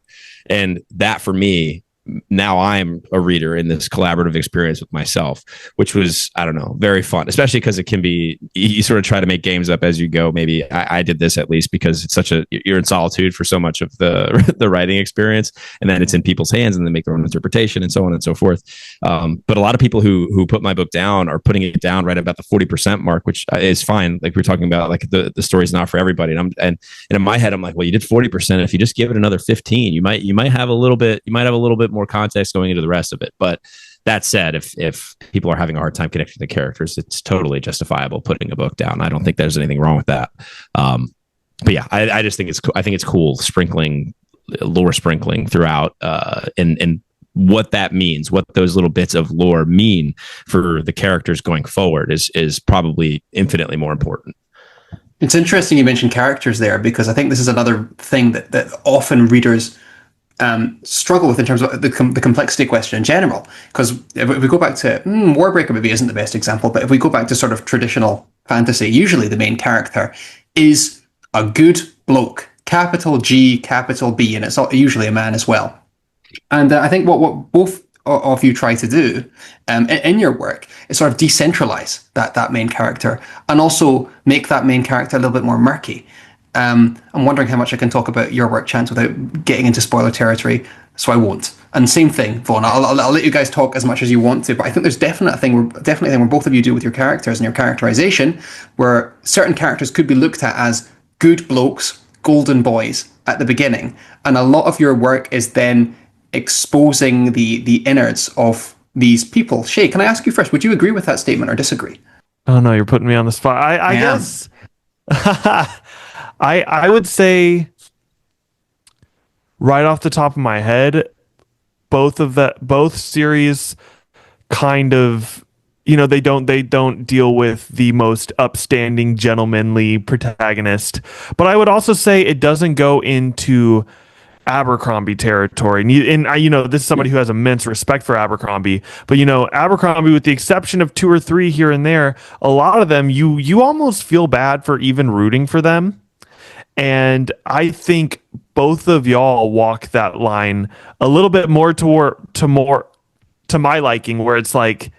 And that for me, now I'm a reader in this collaborative experience with myself, which was, I don't know, very fun, especially because it can be, you sort of try to make games up as you go. Maybe I did this at least because it's you're in solitude for so much of the writing experience, and then it's in people's hands and they make their own interpretation and so on and so forth. But a lot of people who put my book down are putting it down right about the 40% mark, which is fine. Like we were talking about, like the story's not for everybody. And in my head, I'm like, well, you did 40%. If you just give it another 15, you might have a little bit more context going into the rest of it. But that said, if people are having a hard time connecting to the characters, it's totally justifiable putting a book down. I don't think there's anything wrong with that. But yeah, I just think I think it's cool lore sprinkling throughout, and what that means, what those little bits of lore mean for the characters going forward is probably infinitely more important. It's interesting you mentioned characters there, because I think this is another thing that often readers struggle with in terms of the complexity question in general. Because if we go back to Warbreaker, maybe isn't the best example, but if we go back to sort of traditional fantasy, usually the main character is a good bloke, capital G, capital B, and it's usually a man as well. And I think what both of you try to do in your work is sort of decentralize that main character and also make that main character a little bit more murky. I'm wondering how much I can talk about your work, Chance, without getting into spoiler territory, so I won't. And same thing, Vaughn. I'll let you guys talk as much as you want to, but I think there's definitely a thing where both of you do with your characters and your characterization, where certain characters could be looked at as good blokes, golden boys at the beginning, and a lot of your work is then exposing the innards of these people. Shaye, can I ask you first? Would you agree with that statement or disagree? Oh no, you're putting me on the spot. I guess. I would say, right off the top of my head, both series kind of, they don't deal with the most upstanding, gentlemanly protagonist. But I would also say it doesn't go into Abercrombie territory. And this is somebody who has immense respect for Abercrombie, but Abercrombie, with the exception of 2 or 3 here and there, a lot of them you almost feel bad for even rooting for them. And I think both of y'all walk that line a little bit more to my liking, where it's like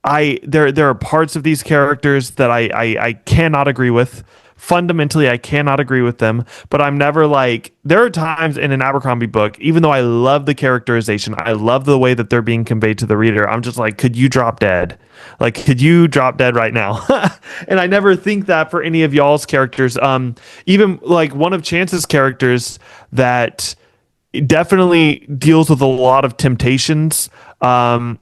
there are parts of these characters that I cannot agree with. Fundamentally, I cannot agree with them, but I'm never like, there are times in an Abercrombie book, even though I love the characterization, I love the way that they're being conveyed to the reader, I'm just like, could you drop dead? Like, could you drop dead right now? And I never think that for any of y'all's characters. Even like one of Chance's characters that definitely deals with a lot of temptations.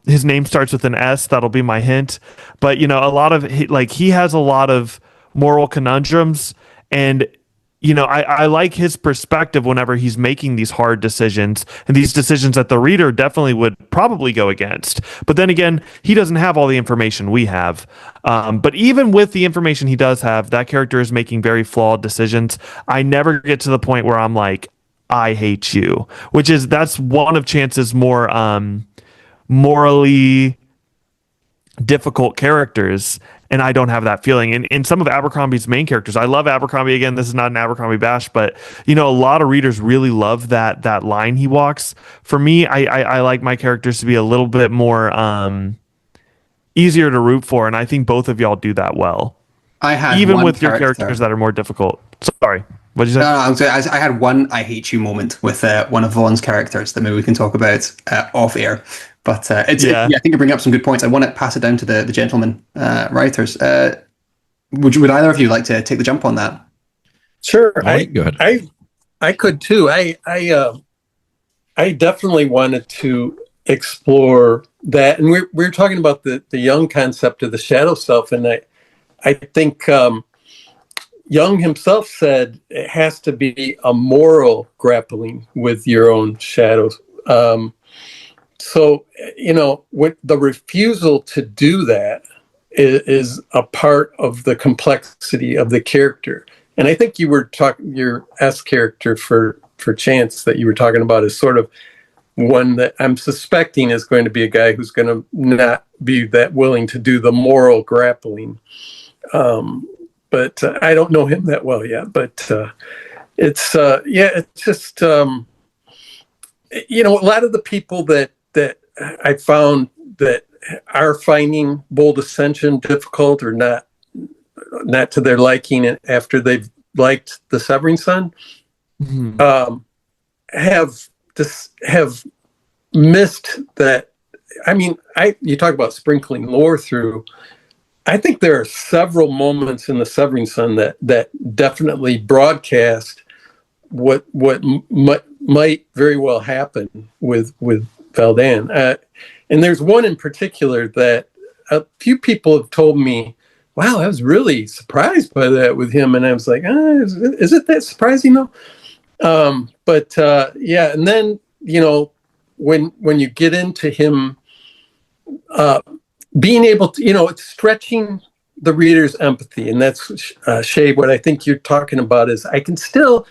His name starts with an S. That'll be my hint. But, a lot of, he has a lot of moral conundrums, and I like his perspective whenever he's making these hard decisions, and these decisions that the reader definitely would probably go against. But then again, he doesn't have all the information we have. But even with the information he does have, that character is making very flawed decisions. I never get to the point where I'm like, I hate you, that's one of Chance's more morally difficult characters, and I don't have that feeling. And in some of Abercrombie's main characters, I love Abercrombie. Again, this is not an Abercrombie bash, but a lot of readers really love that line he walks. For me, I like my characters to be a little bit more easier to root for, and I think both of y'all do that well. I had Even one with your character. characters that are more difficult. Sorry, what did you say? I had one I hate you moment with one of Vaughn's characters that maybe we can talk about off air. But I think you bring up some good points. I want to pass it down to the gentlemen writers. Would either of you like to take the jump on that? Sure. Go ahead. I could too. I definitely wanted to explore that, and we're talking about the Jung concept of the shadow self, and I think Jung himself said it has to be a moral grappling with your own shadows. So, with the refusal to do that is a part of the complexity of the character. And I think you were talking, your S character for Chance that you were talking about is sort of one that I'm suspecting is going to be a guy who's going to not be that willing to do the moral grappling. But I don't know him that well yet. But it's just, a lot of the people that I found that are finding Bold Ascension difficult or not to their liking after they've liked The Severing Son, have missed that. I mean, you talk about sprinkling lore through. I think there are several moments in The Severing Son that definitely broadcast what might very well happen with Valdan. And there's one in particular that a few people have told me, wow, I was really surprised by that with him. And I was like, is it that surprising though? And then, when you get into him being able to, it's stretching the reader's empathy. And that's, Shaye, what I think you're talking about is I can still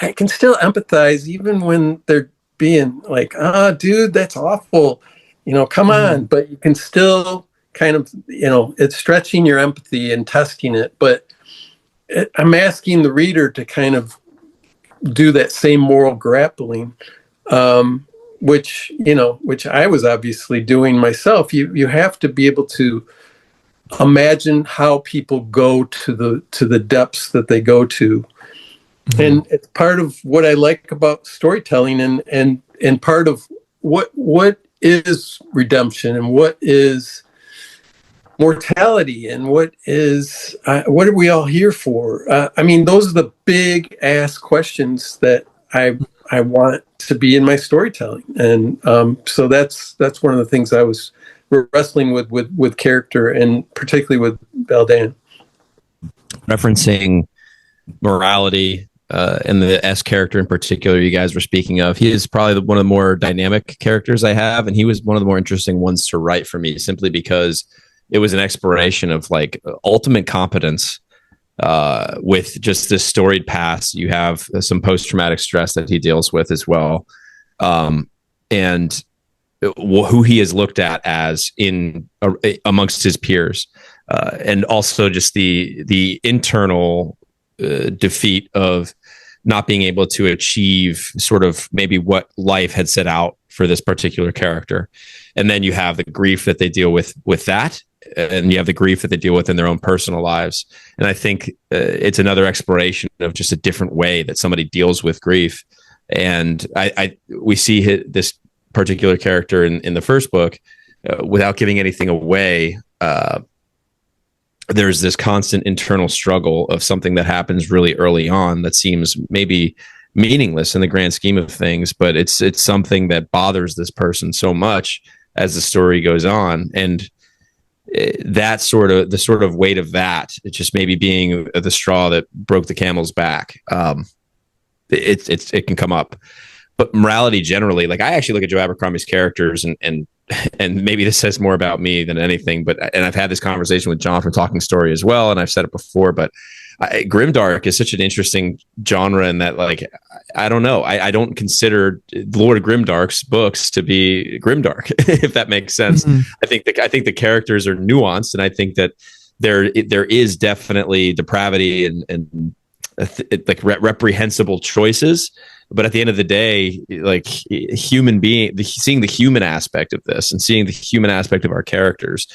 empathize even when they're being like, dude, that's awful. Come on. But you can still kind of, it's stretching your empathy and testing it. But I'm asking the reader to kind of do that same moral grappling, which I was obviously doing myself. You have to be able to imagine how people go to the depths that they go to. And it's part of what I like about storytelling and part of what is redemption and what is mortality and what are we all here for? Those are the big ass questions that I want to be in my storytelling. And so that's one of the things I was wrestling with character and particularly with Valdan. Referencing morality, and the S character in particular you guys were speaking of, he is probably one of the more dynamic characters I have, and he was one of the more interesting ones to write for me simply because it was an exploration of like ultimate competence with just this storied past. You have some post-traumatic stress that he deals with as well, and who he is looked at as in amongst his peers, and also just the internal defeat of not being able to achieve sort of maybe what life had set out for this particular character. And then you have the grief that they deal with that, and you have the grief that they deal with in their own personal lives. And I think it's another exploration of just a different way that somebody deals with grief. And we see this particular character in the first book, without giving anything away, there's this constant internal struggle of something that happens really early on that seems maybe meaningless in the grand scheme of things, but it's something that bothers this person so much as the story goes on. And that the sort of weight of that, it's just maybe being the straw that broke the camel's back. It can come up. But morality generally, like I actually look at Joe Abercrombie's characters and maybe this says more about me than anything, and I've had this conversation with John from Talking Story as well, and I've said it before, but Grimdark is such an interesting genre in that, like, I don't know. I don't consider Lord Grimdark's books to be grimdark, if that makes sense. I think the characters are nuanced, and I think that there is definitely depravity and like reprehensible choices. But at the end of the day, like seeing the human aspect of this and seeing the human aspect of our characters,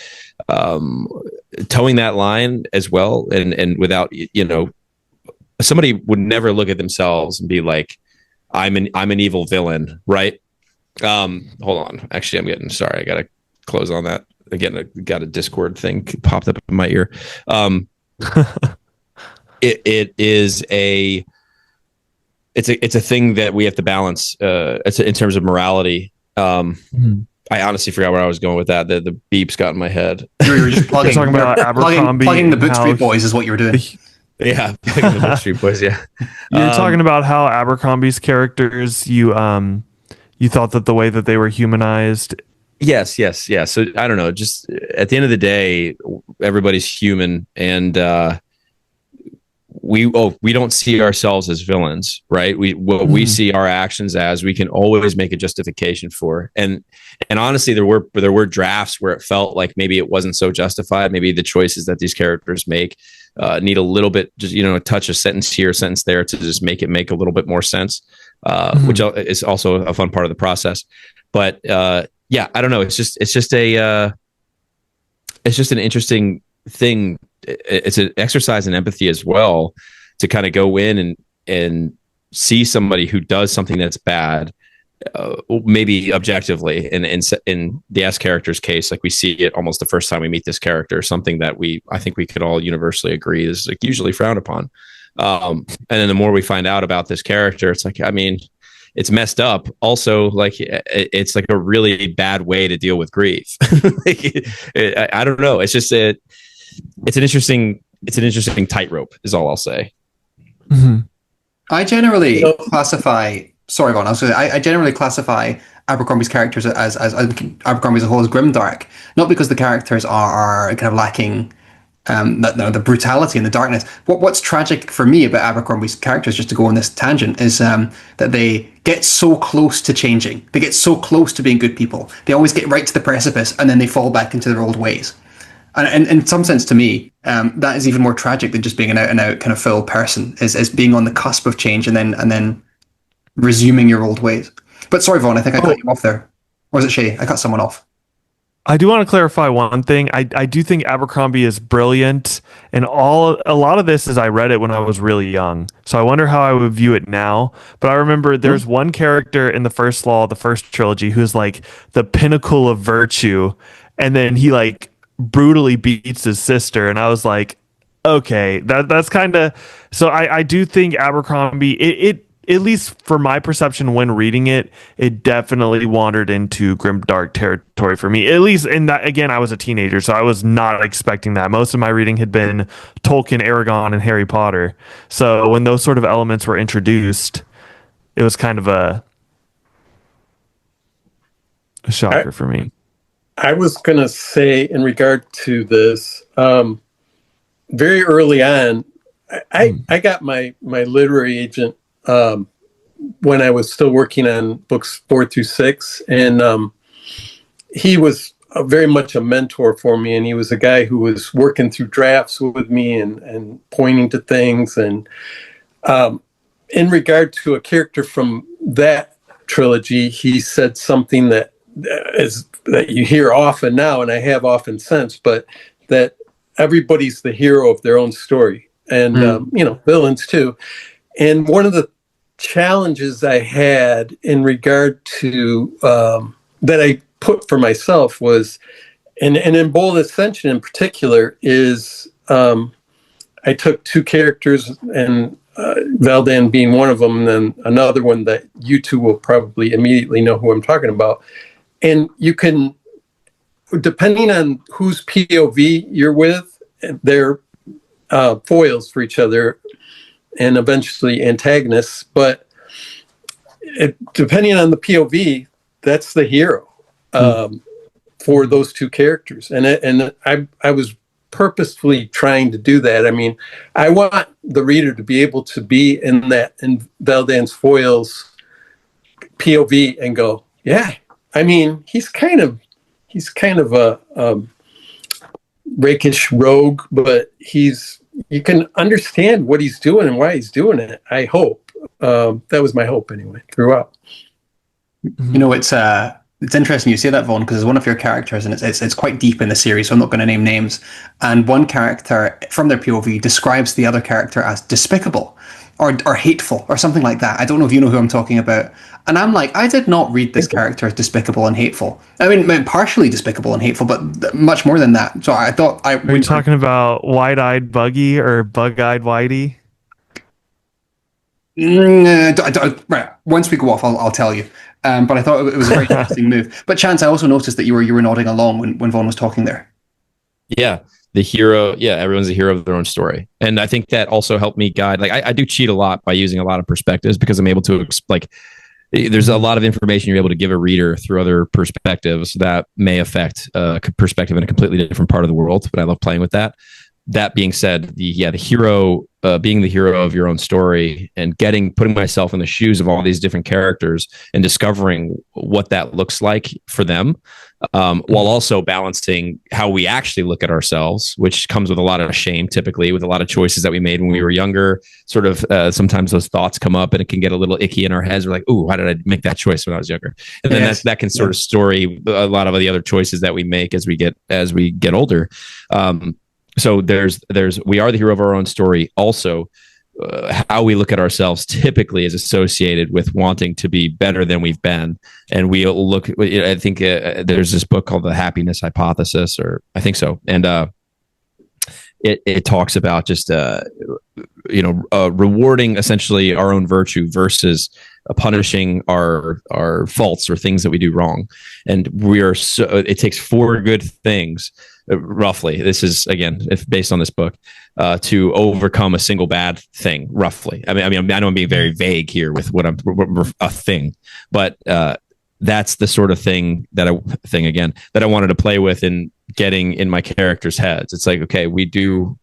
towing that line as well, and without, somebody would never look at themselves and be like, I'm an evil villain, right? Hold on, actually, sorry, I gotta close on that again. I got a Discord thing popped up in my ear. It is a thing that we have to balance. It's in terms of morality. I honestly forgot where I was going with that. The beeps got in my head. You were just plugging. You're talking about Abercrombie plugging the and Boot how Street Boys is what you were doing. Yeah, plugging the Boot Street Boys. Yeah, You're talking about how Abercrombie's characters, you thought that the way that they were humanized. Yes. So I don't know. Just at the end of the day, everybody's human, and we don't see ourselves as villains, right? We see our actions as, we can always make a justification for. And honestly, there were drafts where it felt like maybe it wasn't so justified. Maybe the choices that these characters make need a little bit, just, a touch, a sentence here, a sentence there, to just make a little bit more sense, which is also a fun part of the process. But yeah, I don't know. It's just an interesting thing. It's an exercise in empathy as well, to kind of go in and see somebody who does something that's bad, maybe objectively, and in the S character's case, like, we see it almost the first time we meet this character, something that I think we could all universally agree is, like, usually frowned upon. And then the more we find out about this character, it's like, I mean, it's messed up. Also, like, it's like a really bad way to deal with grief. I don't know. It's just it's an interesting tightrope, is all I'll say. I generally classify. Sorry, Vaughn. I generally classify Abercrombie's characters as Abercrombie as a whole as grimdark, not because the characters are kind of lacking the brutality and the darkness. What's tragic for me about Abercrombie's characters, just to go on this tangent, is that they get so close to changing. They get so close to being good people. They always get right to the precipice, and then they fall back into their old ways. And in some sense, to me, that is even more tragic than just being an out-and-out kind of foul person, is being on the cusp of change and then resuming your old ways. But sorry, Vaughn, I think I cut you off there. Or was it Shaye? I cut someone off. I do want to clarify one thing. I do think Abercrombie is brilliant, and a lot of this is, I read it when I was really young, so I wonder how I would view it now. But I remember there's one character in the first trilogy, who's like the pinnacle of virtue, and then he like brutally beats his sister, and I was like, okay, that's kind of. So I do think Abercrombie, it at least for my perception when reading it, it definitely wandered into grimdark territory for me. At least in that, again, I was a teenager, so I was not expecting that. Most of my reading had been Tolkien, Aragon, and Harry Potter. So when those sort of elements were introduced, it was kind of a shocker for me. I was going to say, in regard to this, very early on, I got my literary agent when I was still working on books 4 through 6, and he was very much a mentor for me, and he was a guy who was working through drafts with me and pointing to things. And in regard to a character from that trilogy, he said something that you hear often now, and I have often since, but that everybody's the hero of their own story, and villains too. And one of the challenges I had in regard to that I put for myself was, and in Bold Ascension in particular, is I took two characters, and Valdan being one of them, and then another one that you two will probably immediately know who I'm talking about. And you can, depending on whose POV you're with, they're foils for each other and eventually antagonists. But depending on the POV, that's the hero for those two characters. And I was purposefully trying to do that. I mean, I want the reader to be able to be in Valdan's Foyle's POV and go, yeah. I mean, he's kind of a rakish rogue, but you can understand what he's doing and why he's doing it. I hope that was my hope anyway throughout. You know, it's interesting you say that, Vaughn, because it's one of your characters, and it's quite deep in the series, so I'm not going to name names. And one character from their POV describes the other character as despicable or hateful or something like that. I don't know if you know who I'm talking about. And I'm like, I did not read this character as despicable and hateful. I mean, partially despicable and hateful, but much more than that. So I thought Are you talking about Wide-Eyed Buggy or Bug-Eyed Whitey? Right. Once we go off, I'll tell you. But I thought it was a very interesting move. But Chance, I also noticed that you were nodding along when Vaughn was talking there. Yeah, the hero. Yeah, everyone's a hero of their own story, and I think that also helped me guide. Like I do cheat a lot by using a lot of perspectives because I'm able to there's a lot of information you're able to give a reader through other perspectives that may affect a perspective in a completely different part of the world. But I love playing with that. That being said, the hero, being the hero of your own story and putting myself in the shoes of all these different characters and discovering what that looks like for them, while also balancing how we actually look at ourselves, which comes with a lot of shame, typically with a lot of choices that we made when we were younger. Sort of sometimes those thoughts come up and it can get a little icky in our heads. We're like, "Ooh, why did I make that choice when I was younger?" And then that can sort of story a lot of the other choices that we make as we get older. So we are the hero of our own story. Also, how we look at ourselves typically is associated with wanting to be better than we've been. And I think there's this book called The Happiness Hypothesis, or I think so. And it talks about just, rewarding essentially our own virtue versus punishing our faults or things that we do wrong. And it takes 4 good things, roughly. This is, again, if based on this book, to overcome a single bad thing, roughly. I mean, I know I'm being very vague here with what a thing, but that's the sort of thing that I wanted to play with in getting in my characters' heads. It's like, okay, we do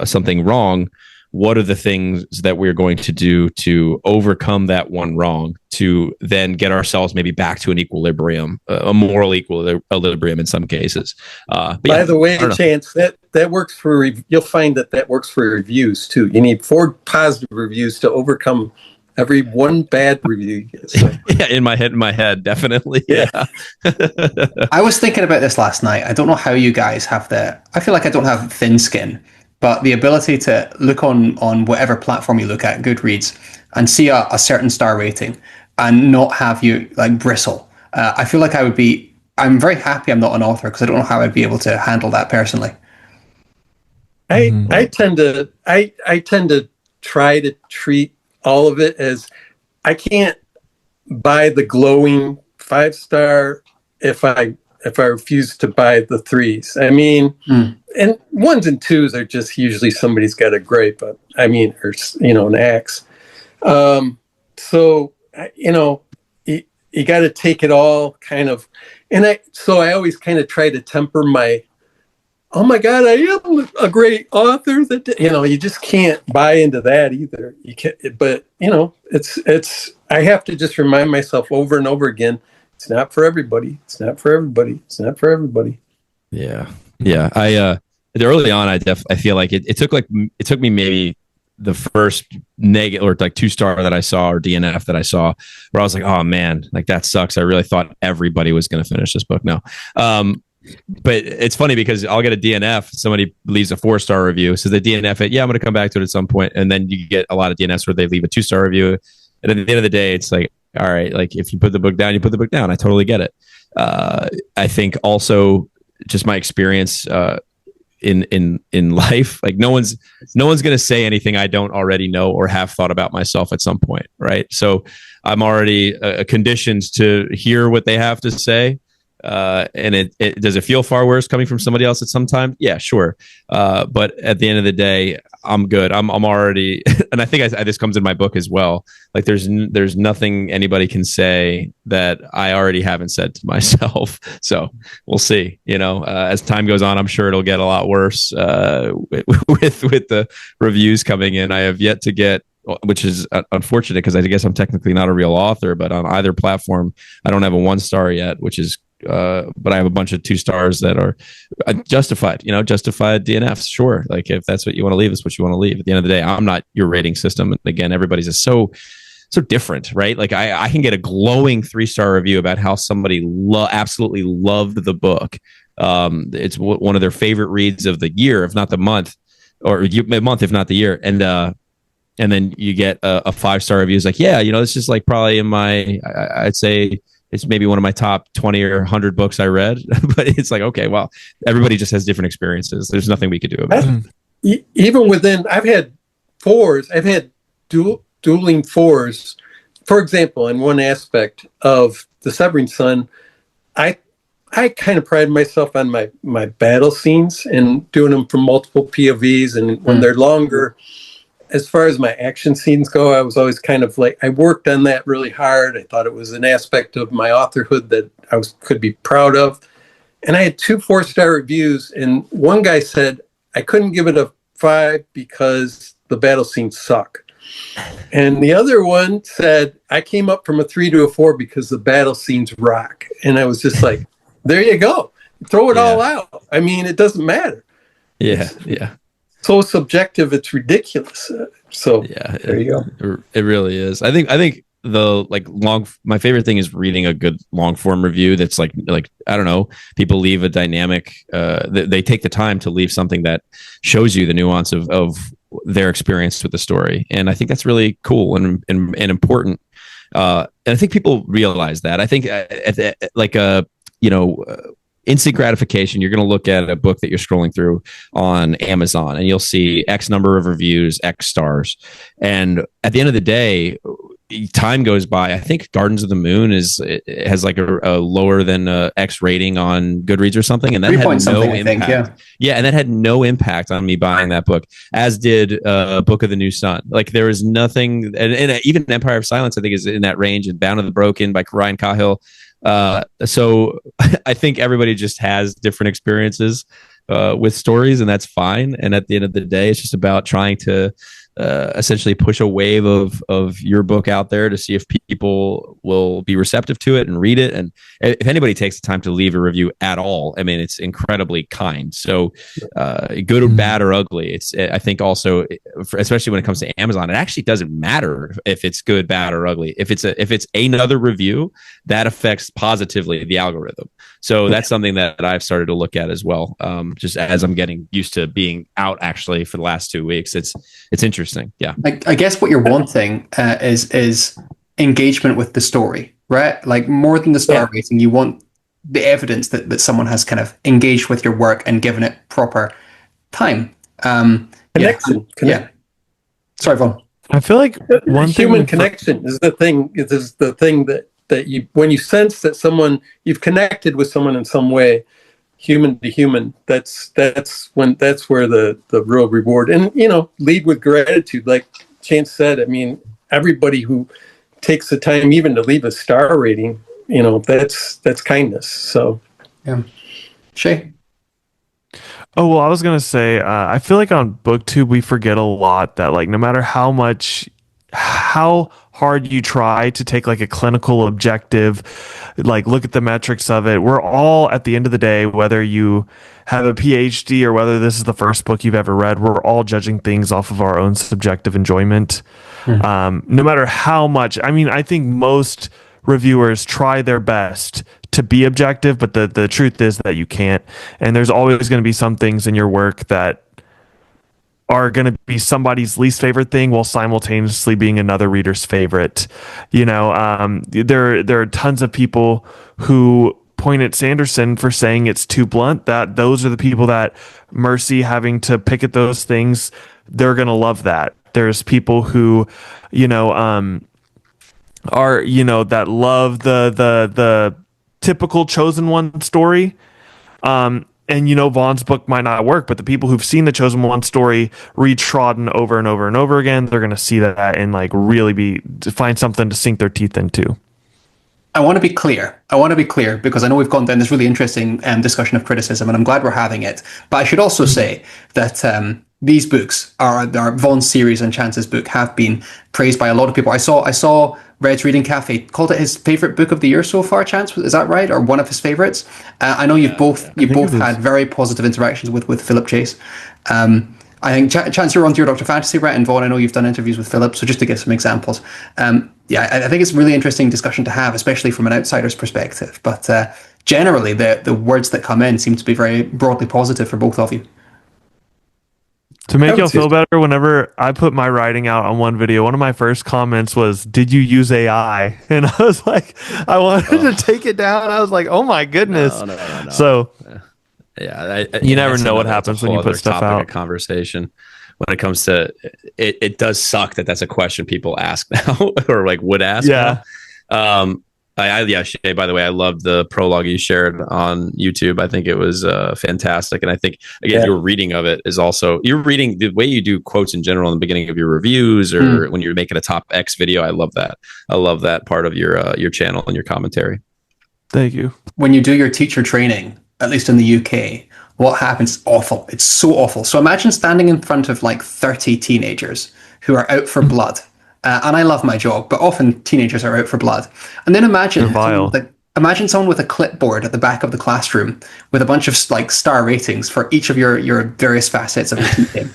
something wrong. What are the things that we're going to do to overcome that one wrong, to then get ourselves maybe back to an equilibrium, a moral equilibrium in some cases. By the way, Chance, that works for, you'll find that works for reviews too. You need 4 positive reviews to overcome every one bad review you get. So. Yeah, in my head, definitely. Yeah. I was thinking about this last night. I don't know how you guys have I feel like I don't have thin skin, but the ability to look on whatever platform you look at, Goodreads, and see a certain star rating and not have you like bristle. I feel like I'm very happy I'm not an author because I don't know how I'd be able to handle that personally. I tend to try to treat all of it as, I can't buy the glowing 5-star if I refuse to buy the 3s. I mean, and 1s and 2s are just usually somebody's got a gripe, or an axe. So you got to take it all kind of, and I always kind of try to temper my, oh my God, I am a great author. That you just can't buy into that either. You can't, but it's I have to just remind myself over and over again. It's not for everybody. It's not for everybody. It's not for everybody. Yeah. I early on, I feel like it took me maybe the first negative or like 2-star that I saw or DNF that I saw, where I was like, oh man, like that sucks. I really thought everybody was going to finish this book. No. But it's funny because I'll get a DNF. Somebody leaves a 4-star review. So they DNF it. Yeah, I'm going to come back to it at some point. And then you get a lot of DNFs where they leave a 2-star review. And at the end of the day, it's like, all right, like if you put the book down, you put the book down. I totally get it. I think also just my experience in life, like no one's going to say anything I don't already know or have thought about myself at some point, right? So I'm already conditioned to hear what they have to say. And it does it feel far worse coming from somebody else at some time? Yeah, sure. But at the end of the day, I'm good. I'm already, and I think this comes in my book as well. Like there's nothing anybody can say that I already haven't said to myself. So we'll see. As time goes on, I'm sure it'll get a lot worse with the reviews coming in. I have yet to get, which is unfortunate because I guess I'm technically not a real author, but on either platform, I don't have a 1-star yet, which is, but I have a bunch of 2 stars that are justified, justified DNFs. Sure. Like if that's what you want to leave, it's what you want to leave. At the end of the day, I'm not your rating system. And again, everybody's just so different, right? Like I can get a glowing 3-star review about how somebody absolutely loved the book. It's one of their favorite reads of the year, if not the month, or month, if not the year. And then you get a 5-star review. It's like, yeah, this is like probably in my, I'd say it's maybe one of my top 20 or 100 books I read. But it's like, okay, well, everybody just has different experiences. There's nothing we could do about it. Even within, I've had 4s. I've had dueling 4s. For example, in one aspect of The Severing Son, I kind of pride myself on my battle scenes and doing them from multiple POVs. And when they're longer, as far as my action scenes go, I was always kind of like, I worked on that really hard. I thought it was an aspect of my authorhood that I could be proud of. And I had 2 4-star reviews, and one guy said I couldn't give it a 5 because the battle scenes suck. And the other one said I came up from a 3 to a 4 because the battle scenes rock. And I was just like, there you go. Throw it all out. I mean, it doesn't matter. Yeah. So subjective, it's ridiculous. So yeah, there you go. It really is. I think my favorite thing is reading a good long form review that's like I don't know, people leave a dynamic, they take the time to leave something that shows you the nuance of their experience with the story, and I think that's really cool and important. And I think people realize that. I think instant gratification, you're going to look at a book that you're scrolling through on Amazon and you'll see X number of reviews, X stars. And at the end of the day, time goes by. I think Gardens of the Moon has like a lower than X rating on Goodreads or something. And that had no impact. And that had no impact on me buying that book, as did Book of the New Sun. Like there was nothing, and even Empire of Silence, I think, is in that range, and Bound of the Broken by Ryan Cahill. So I think everybody just has different experiences with stories, and that's fine. And at the end of the day, it's just about trying to essentially push a wave of your book out there to see if people will be receptive to it and read it. And if anybody takes the time to leave a review at all, I mean, it's incredibly kind. So good or bad or ugly, I think also, especially when it comes to Amazon, it actually doesn't matter if it's good, bad, or ugly. If it's another review, that affects positively the algorithm. So that's something that I've started to look at as well. Just as I'm getting used to being out actually for the last 2 weeks, it's interesting. Yeah. I guess what you're wanting is engagement with the story, right? Like more than the star rating, you want the evidence that someone has kind of engaged with your work and given it proper time. Connection. Yeah. Sorry, Vaughn. I feel like one human connection is the thing. It is the thing that you, when you sense that you've connected with someone in some way, human to human, that's where the real reward. And lead with gratitude, like Chance said. I mean, everybody who takes the time even to leave a star rating, that's kindness. So yeah. Shaye. Oh, well, I was going to say, I feel like on BookTube, we forget a lot that, like, no matter how hard you try to take like a clinical objective, like look at the metrics of it, we're all, at the end of the day, whether you have a PhD or whether this is the first book you've ever read, we're all judging things off of our own subjective enjoyment. No matter how much, I mean, I think most reviewers try their best to be objective, but the truth is that you can't. And there's always going to be some things in your work that are going to be somebody's least favorite thing while simultaneously being another reader's favorite. There are tons of people who point at Sanderson for saying it's too blunt. That those are the people that Mercy having to pick at those things, they're going to love that. There's people who, are, that love the typical chosen one story. And Vaughn's book might not work, but the people who've seen the chosen one story retrodden over and over and over again, they're going to see that and like really find something to sink their teeth into. I want to be clear. Because I know we've gone down this really interesting discussion of criticism, and I'm glad we're having it. But I should also say that these books, our Vaughn's series and Chance's book, have been praised by a lot of people. I saw Red's Reading Cafe called it his favorite book of the year so far. Chance, is that right, or one of his favorites? I know you've both had very positive interactions with Philip Chase. I think Chance, you're on to your Dr. Fantasy, right? And Vaughn, I know you've done interviews with Philip. So just to give some examples, I think it's a really interesting discussion to have, especially from an outsider's perspective. But generally, the words that come in seem to be very broadly positive for both of you. To make y'all feel better, whenever I put my writing out on one video, one of my first comments was, "Did you use AI?" And I was like, I wanted to take it down. I was like, "Oh my goodness!" No. So, you never know what happens when you put stuff out. Of conversation when it comes to it. It does suck that that's a question people ask now, or like would ask. Yeah. Now. Shaye, by the way, I loved the prologue you shared on YouTube. I think it was fantastic. And I think, again, your reading of it is also, you're reading the way you do quotes in general in the beginning of your reviews or when you're making a top X video. I love that. I love that part of your channel and your commentary. Thank you. When you do your teacher training, at least in the UK, what happens is awful. It's so awful. So imagine standing in front of like 30 teenagers who are out for blood. And I love my job, but often teenagers are out for blood. And then imagine someone with a clipboard at the back of the classroom with a bunch of like star ratings for each of your various facets of your teaching.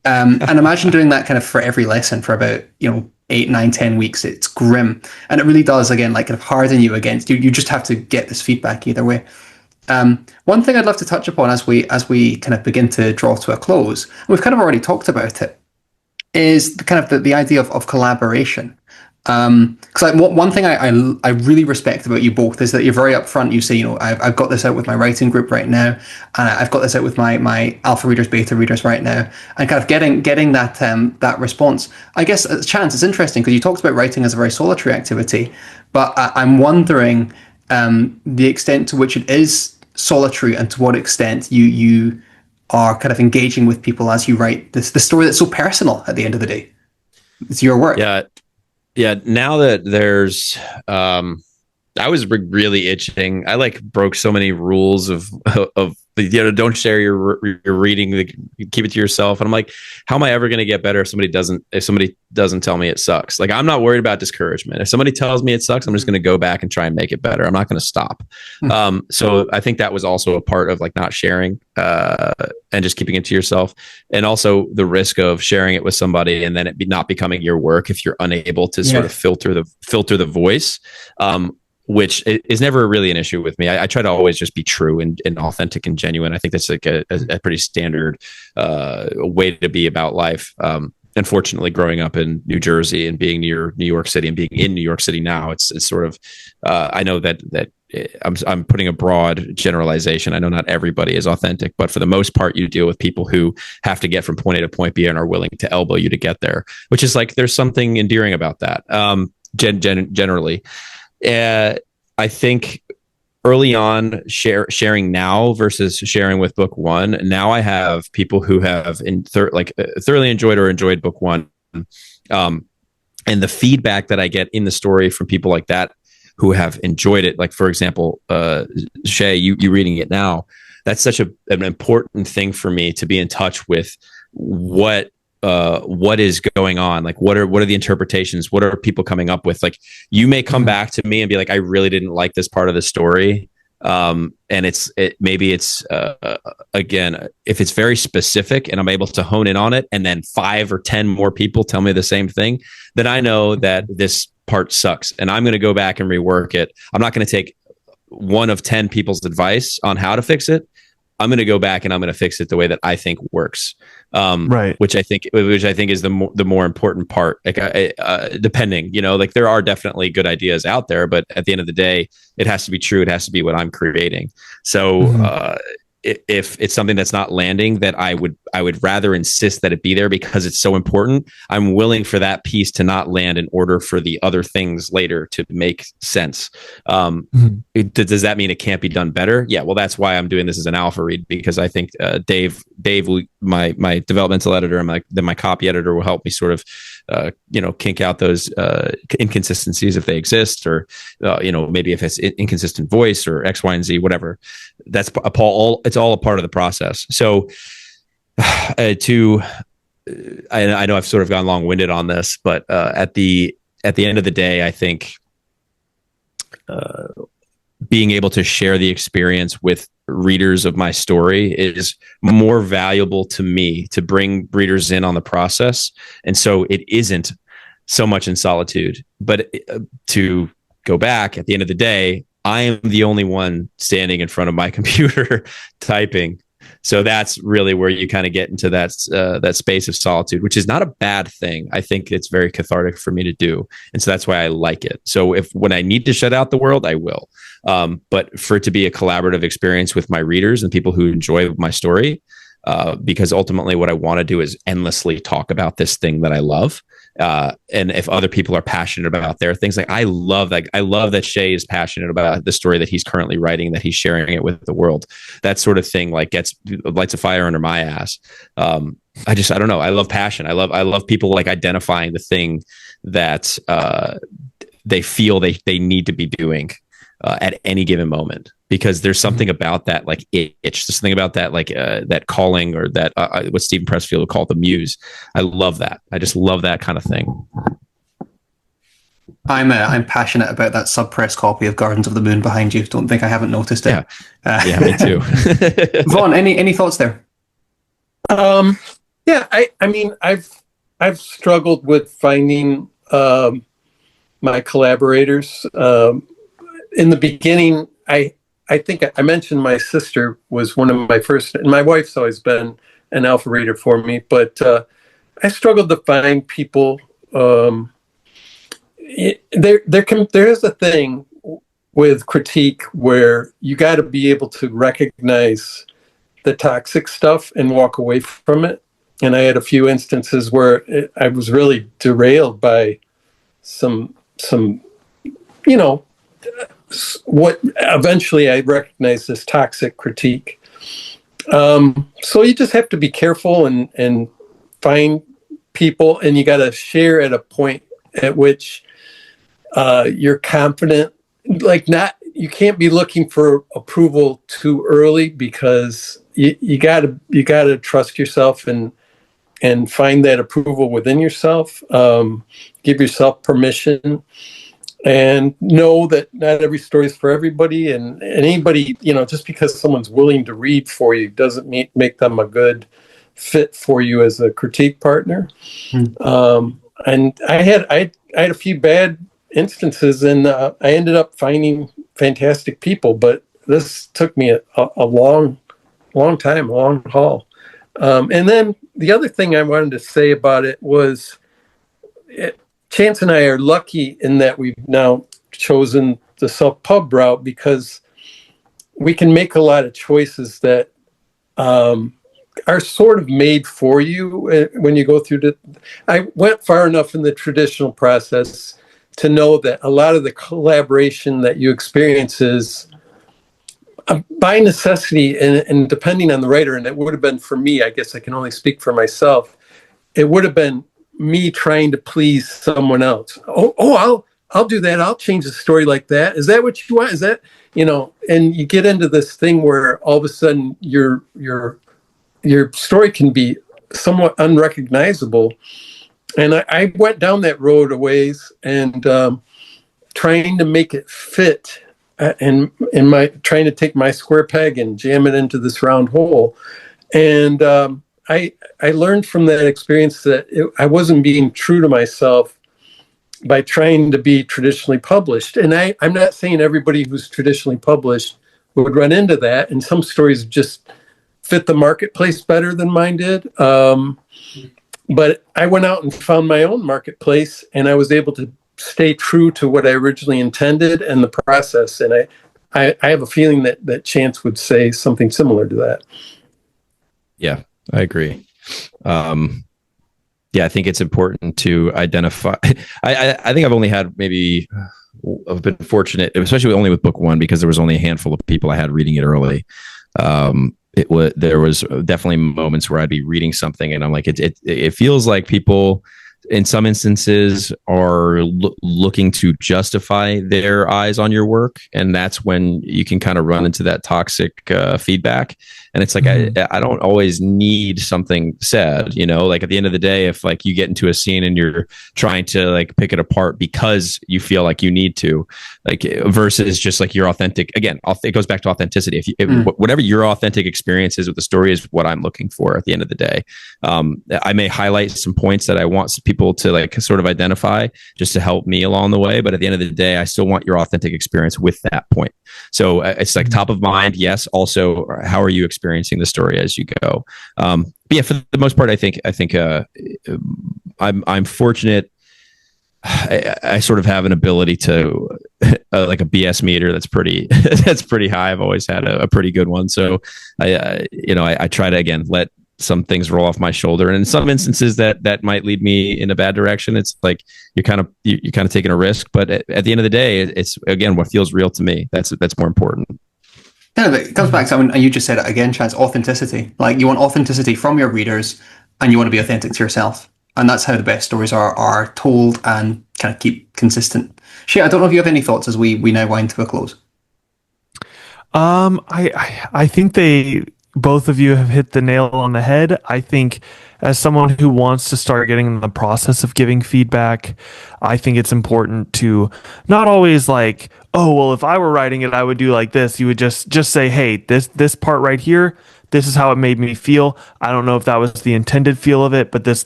And imagine doing that kind of for every lesson for about 8, 9, 10 weeks. It's grim, and it really does again like kind of harden you against you. You just have to get this feedback either way. One thing I'd love to touch upon as we kind of begin to draw to a close, and we've kind of already talked about it, is the idea of collaboration. Because one thing I really respect about you both is that you're very upfront. You say, I've got this out with my writing group right now, and I've got this out with my alpha readers, beta readers right now, and kind of getting that response. I guess Chance, it's interesting because you talked about writing as a very solitary activity, but I'm wondering the extent to which it is solitary and to what extent you are kind of engaging with people as you write the story that's so personal at the end of the day. It's your work. Yeah. Now that there's, I was really itching. I broke so many rules of don't share your reading, keep it to yourself. And I'm like, how am I ever going to get better if somebody doesn't tell me it sucks? Like, I'm not worried about discouragement. If somebody tells me it sucks, I'm just going to go back and try and make it better. I'm not going to stop. So I think that was also a part of not sharing and just keeping it to yourself. And also the risk of sharing it with somebody and then it not becoming your work if you're unable to sort of filter the voice. Which is never really an issue with me. I try to always just be true and authentic and genuine. I think that's a pretty standard way to be about life. Unfortunately, growing up in New Jersey and being near New York City and being in New York City now, it's sort of I know that I'm putting a broad generalization. I know not everybody is authentic, but for the most part, you deal with people who have to get from point A to point B and are willing to elbow you to get there. Which is there's something endearing about that. Generally. I think early on sharing now versus sharing with book one. Now I have people who have thoroughly enjoyed book one. And the feedback that I get in the story from people like that who have enjoyed it, like, for example, Shaye, you reading it now, that's such an important thing for me to be in touch with what is going on, what are the interpretations, what are people coming up with. You may come back to me and be like, I really didn't like this part of the story, and maybe it's again, if it's very specific and I'm able to hone in on it and then 5 or 10 more people tell me the same thing, then I know that this part sucks and I'm going to go back and rework it. I'm not going to take one of 10 people's advice on how to fix it. I'm going to go back and I'm going to fix it the way that I think works. Right. Which I think is the more important part. Depending, there are definitely good ideas out there, but at the end of the day, it has to be true. It has to be what I'm creating. So if it's something that's not landing, that I would rather insist that it be there because it's so important. I'm willing for that piece to not land in order for the other things later to make sense. Does that mean it can't be done better? Yeah. Well, that's why I'm doing this as an alpha read, because I think Dave, my developmental editor and my copy editor will help me sort of kink out those inconsistencies if they exist, or maybe if it's inconsistent voice or X, Y, and Z, whatever. That's it's all a part of the process. So I know I've sort of gone long-winded on this, but at the end of the day, I think being able to share the experience with readers of my story is more valuable to me, to bring readers in on the process. And so it isn't so much in solitude, but to go back at the end of the day, I am the only one standing in front of my computer typing. So that's really where you kind of get into that space of solitude, which is not a bad thing. I think it's very cathartic for me to do. And so that's why I like it. So when I need to shut out the world, I will. But for it to be a collaborative experience with my readers and people who enjoy my story, because ultimately what I want to do is endlessly talk about this thing that I love. And if other people are passionate about their things, like I love that Shaye is passionate about the story that he's currently writing, that he's sharing it with the world. That sort of thing lights a fire under my ass. I don't know. I love passion. I love people like identifying the thing that they feel they need to be doing at any given moment, because there's something about that, like itch. There's something about that, like that calling, or that what Stephen Pressfield would call the muse. I love that. I just love that kind of thing. I'm passionate about that sub-press copy of Gardens of the Moon behind you. Don't think I haven't noticed it. Yeah, me too. Vaughn, any thoughts there? Yeah, I mean, I've struggled with finding my collaborators. In the beginning, I think I mentioned my sister was one of my first, and my wife's always been an alpha reader for me, but I struggled to find people. There is a thing with critique where you got to be able to recognize the toxic stuff and walk away from it. And I had a few instances where I was really derailed by some what eventually I recognized as toxic critique. So you just have to be careful and find people, and you got to share at a point at which you're confident. You can't be looking for approval too early, because you gotta trust yourself and find that approval within yourself. Give yourself permission. And know that not every story is for everybody, and anybody, just because someone's willing to read for you doesn't make them a good fit for you as a critique partner. And I had a few bad instances, and I ended up finding fantastic people, but this took me a long time, a long haul. And then the other thing I wanted to say about it was, Chance and I are lucky in that we've now chosen the self-pub route, because we can make a lot of choices that are sort of made for you when you go through I went far enough in the traditional process to know that a lot of the collaboration that you experience is by necessity, and depending on the writer, and it would have been for me, I guess I can only speak for myself, it would have been me trying to please someone else. I'll do that. I'll change the story like that. Is that what you want? Is that, and you get into this thing where all of a sudden your story can be somewhat unrecognizable. And I went down that road a ways, and trying to make it fit, and trying to take my square peg and jam it into this round hole. And I learned from that experience that I wasn't being true to myself by trying to be traditionally published. And I'm not saying everybody who's traditionally published would run into that. And some stories just fit the marketplace better than mine did. But I went out and found my own marketplace, and I was able to stay true to what I originally intended and the process. And I have a feeling that Chance would say something similar to that. Yeah, I agree. Yeah, I think it's important to identify. I think I've only had maybe I've been fortunate, especially only with book one, because there was only a handful of people I had reading it early. There was definitely moments where I'd be reading something and I'm like, it feels like people in some instances are looking to justify their eyes on your work, and that's when you can kind of run into that toxic feedback. And it's like, I don't always need something said, like at the end of the day, if like you get into a scene and you're trying to like pick it apart because you feel like you need to, like, versus just like your authentic, again, it goes back to authenticity. Whatever your authentic experience is with the story is what I'm looking for at the end of the day. I may highlight some points that I want people to like sort of identify just to help me along the way. But at the end of the day, I still want your authentic experience with that point. So it's like top of mind. Yes. Also, how are you experiencing the story as you go? But yeah, for the most part, I think I'm fortunate. I sort of have an ability to like a BS meter that's pretty high. I've always had a pretty good one. So I try to, again, let some things roll off my shoulder, and in some instances that might lead me in a bad direction. It's like you're kind of taking a risk, but at the end of the day, it's again what feels real to me. That's more important. Yeah, but it comes back to, and you just said it again, Chance, authenticity. Like, you want authenticity from your readers, and you want to be authentic to yourself, and that's how the best stories are told and kind of keep consistent. Shaye, I don't know if you have any thoughts as we now wind to a close. I think both of you have hit the nail on the head. I think as someone who wants to start getting in the process of giving feedback, I think it's important to not always like, oh, well, if I were writing it, I would do like this. You would just say, hey, this part right here, this is how it made me feel. I don't know if that was the intended feel of it, but that's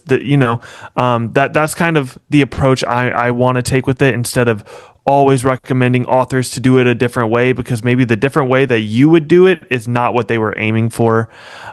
kind of the approach I want to take with it, instead of always recommending authors to do it a different way, because maybe the different way that you would do it is not what they were aiming for.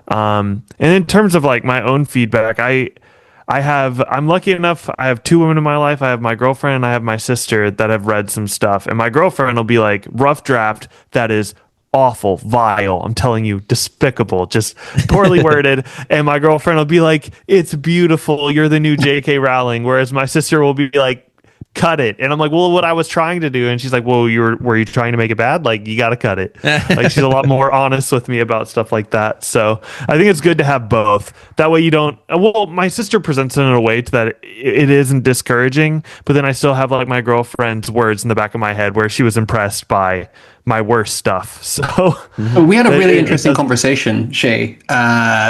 And in terms of like my own feedback, I'm lucky enough, I have two women in my life. I have my girlfriend and I have my sister that have read some stuff. And my girlfriend will be like, rough draft, that is awful, vile, I'm telling you, despicable, just poorly worded. And my girlfriend will be like, it's beautiful, you're the new J.K. Rowling. Whereas my sister will be like, cut it. And I'm like, well, what I was trying to do. And she's like, well, were you trying to make it bad? Like, you got to cut it. Like, she's a lot more honest with me about stuff like that. So I think it's good to have both. That way you don't, well, my sister presents it in a way that it isn't discouraging, but then I still have like my girlfriend's words in the back of my head where she was impressed by my worst stuff. So we had a really interesting conversation, Shaye,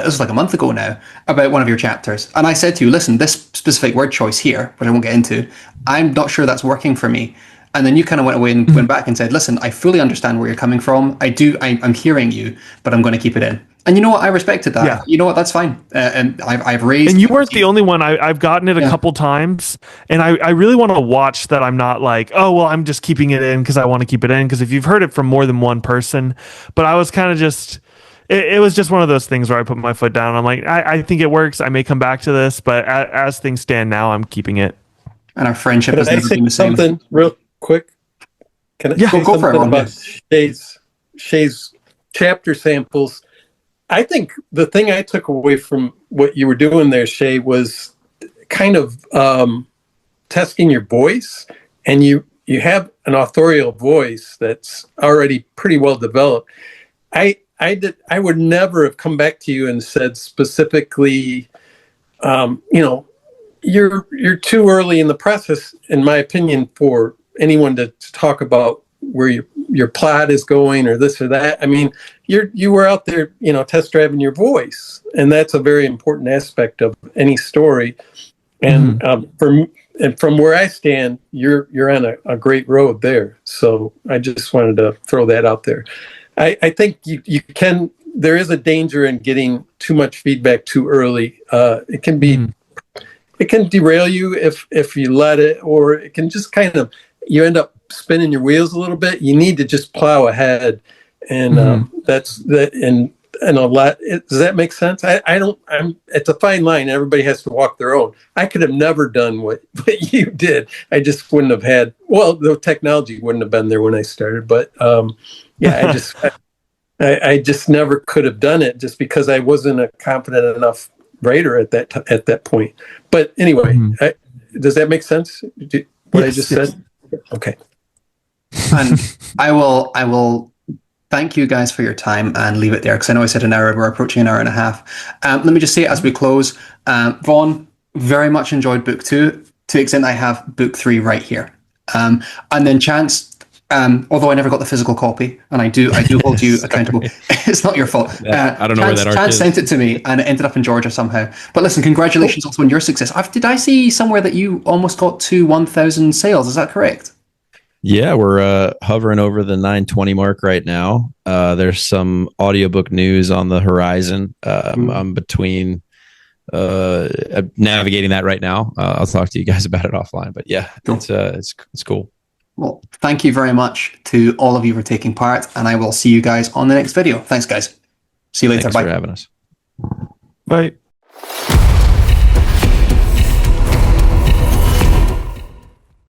this was like a month ago now, about one of your chapters. And I said to you, listen, this specific word choice here, which I won't get into, I'm not sure that's working for me. And then you kind of went away and went back and said, listen, I fully understand where you're coming from. I'm hearing you, but I'm going to keep it in. And you know what? I respected that. Yeah. You know what? That's fine. And I've raised. And you weren't the only one. I've gotten it a couple times, and I really want to watch that. I'm not like, oh well, I'm just keeping it in because I want to keep it in. Because if you've heard it from more than one person, but I was kind of just. It was just one of those things where I put my foot down. I'm like, I think it works. I may come back to this, but as things stand now, I'm keeping it. And our friendship has never been the same. Something real quick. Can I say go for it, about Shaye's chapter samples? I think the thing I took away from what you were doing there, Shaye, was kind of testing your voice. And you have an authorial voice that's already pretty well developed. I would never have come back to you and said specifically, you're too early in the process, in my opinion, for anyone to talk about where your plot is going or this or that. I mean, you were out there, test driving your voice, and that's a very important aspect of any story. And from where I stand, you're on a great road there. So I just wanted to throw that out there. I think you can. There is a danger in getting too much feedback too early. It can be, it can derail you if you let it, or it can just kind of, you end up spinning your wheels a little bit. You need to just plow ahead, and that's that. And and a lot. Does that make sense? I don't. It's a fine line. Everybody has to walk their own. I could have never done what you did. I just wouldn't have had. Well, the technology wouldn't have been there when I started. But yeah, I just never could have done it just because I wasn't a competent enough writer at that point. But anyway, does that make sense? What I just said? Okay. And I will thank you guys for your time and leave it there, because I know I said an hour, we're approaching an hour and a half. Let me just say as we close, Vaughn, very much enjoyed book 2, to the extent I have book 3 right here. And then Chance, although I never got the physical copy, and I do hold you accountable. It's not your fault. I don't know where that arc Chance is. sent it to me, and it ended up in Georgia somehow. But listen, congratulations also on your success. Did I see somewhere that you almost got to 1,000 sales? Is that correct? Yeah, we're hovering over the 920 mark right now. There's some audiobook news on the horizon. I'm between navigating that right now. I'll talk to you guys about it offline. But yeah, Cool. It's cool. Well, thank you very much to all of you for taking part, and I will see you guys on the next video. Thanks, guys. See you later. Thanks Bye. for having us. Bye.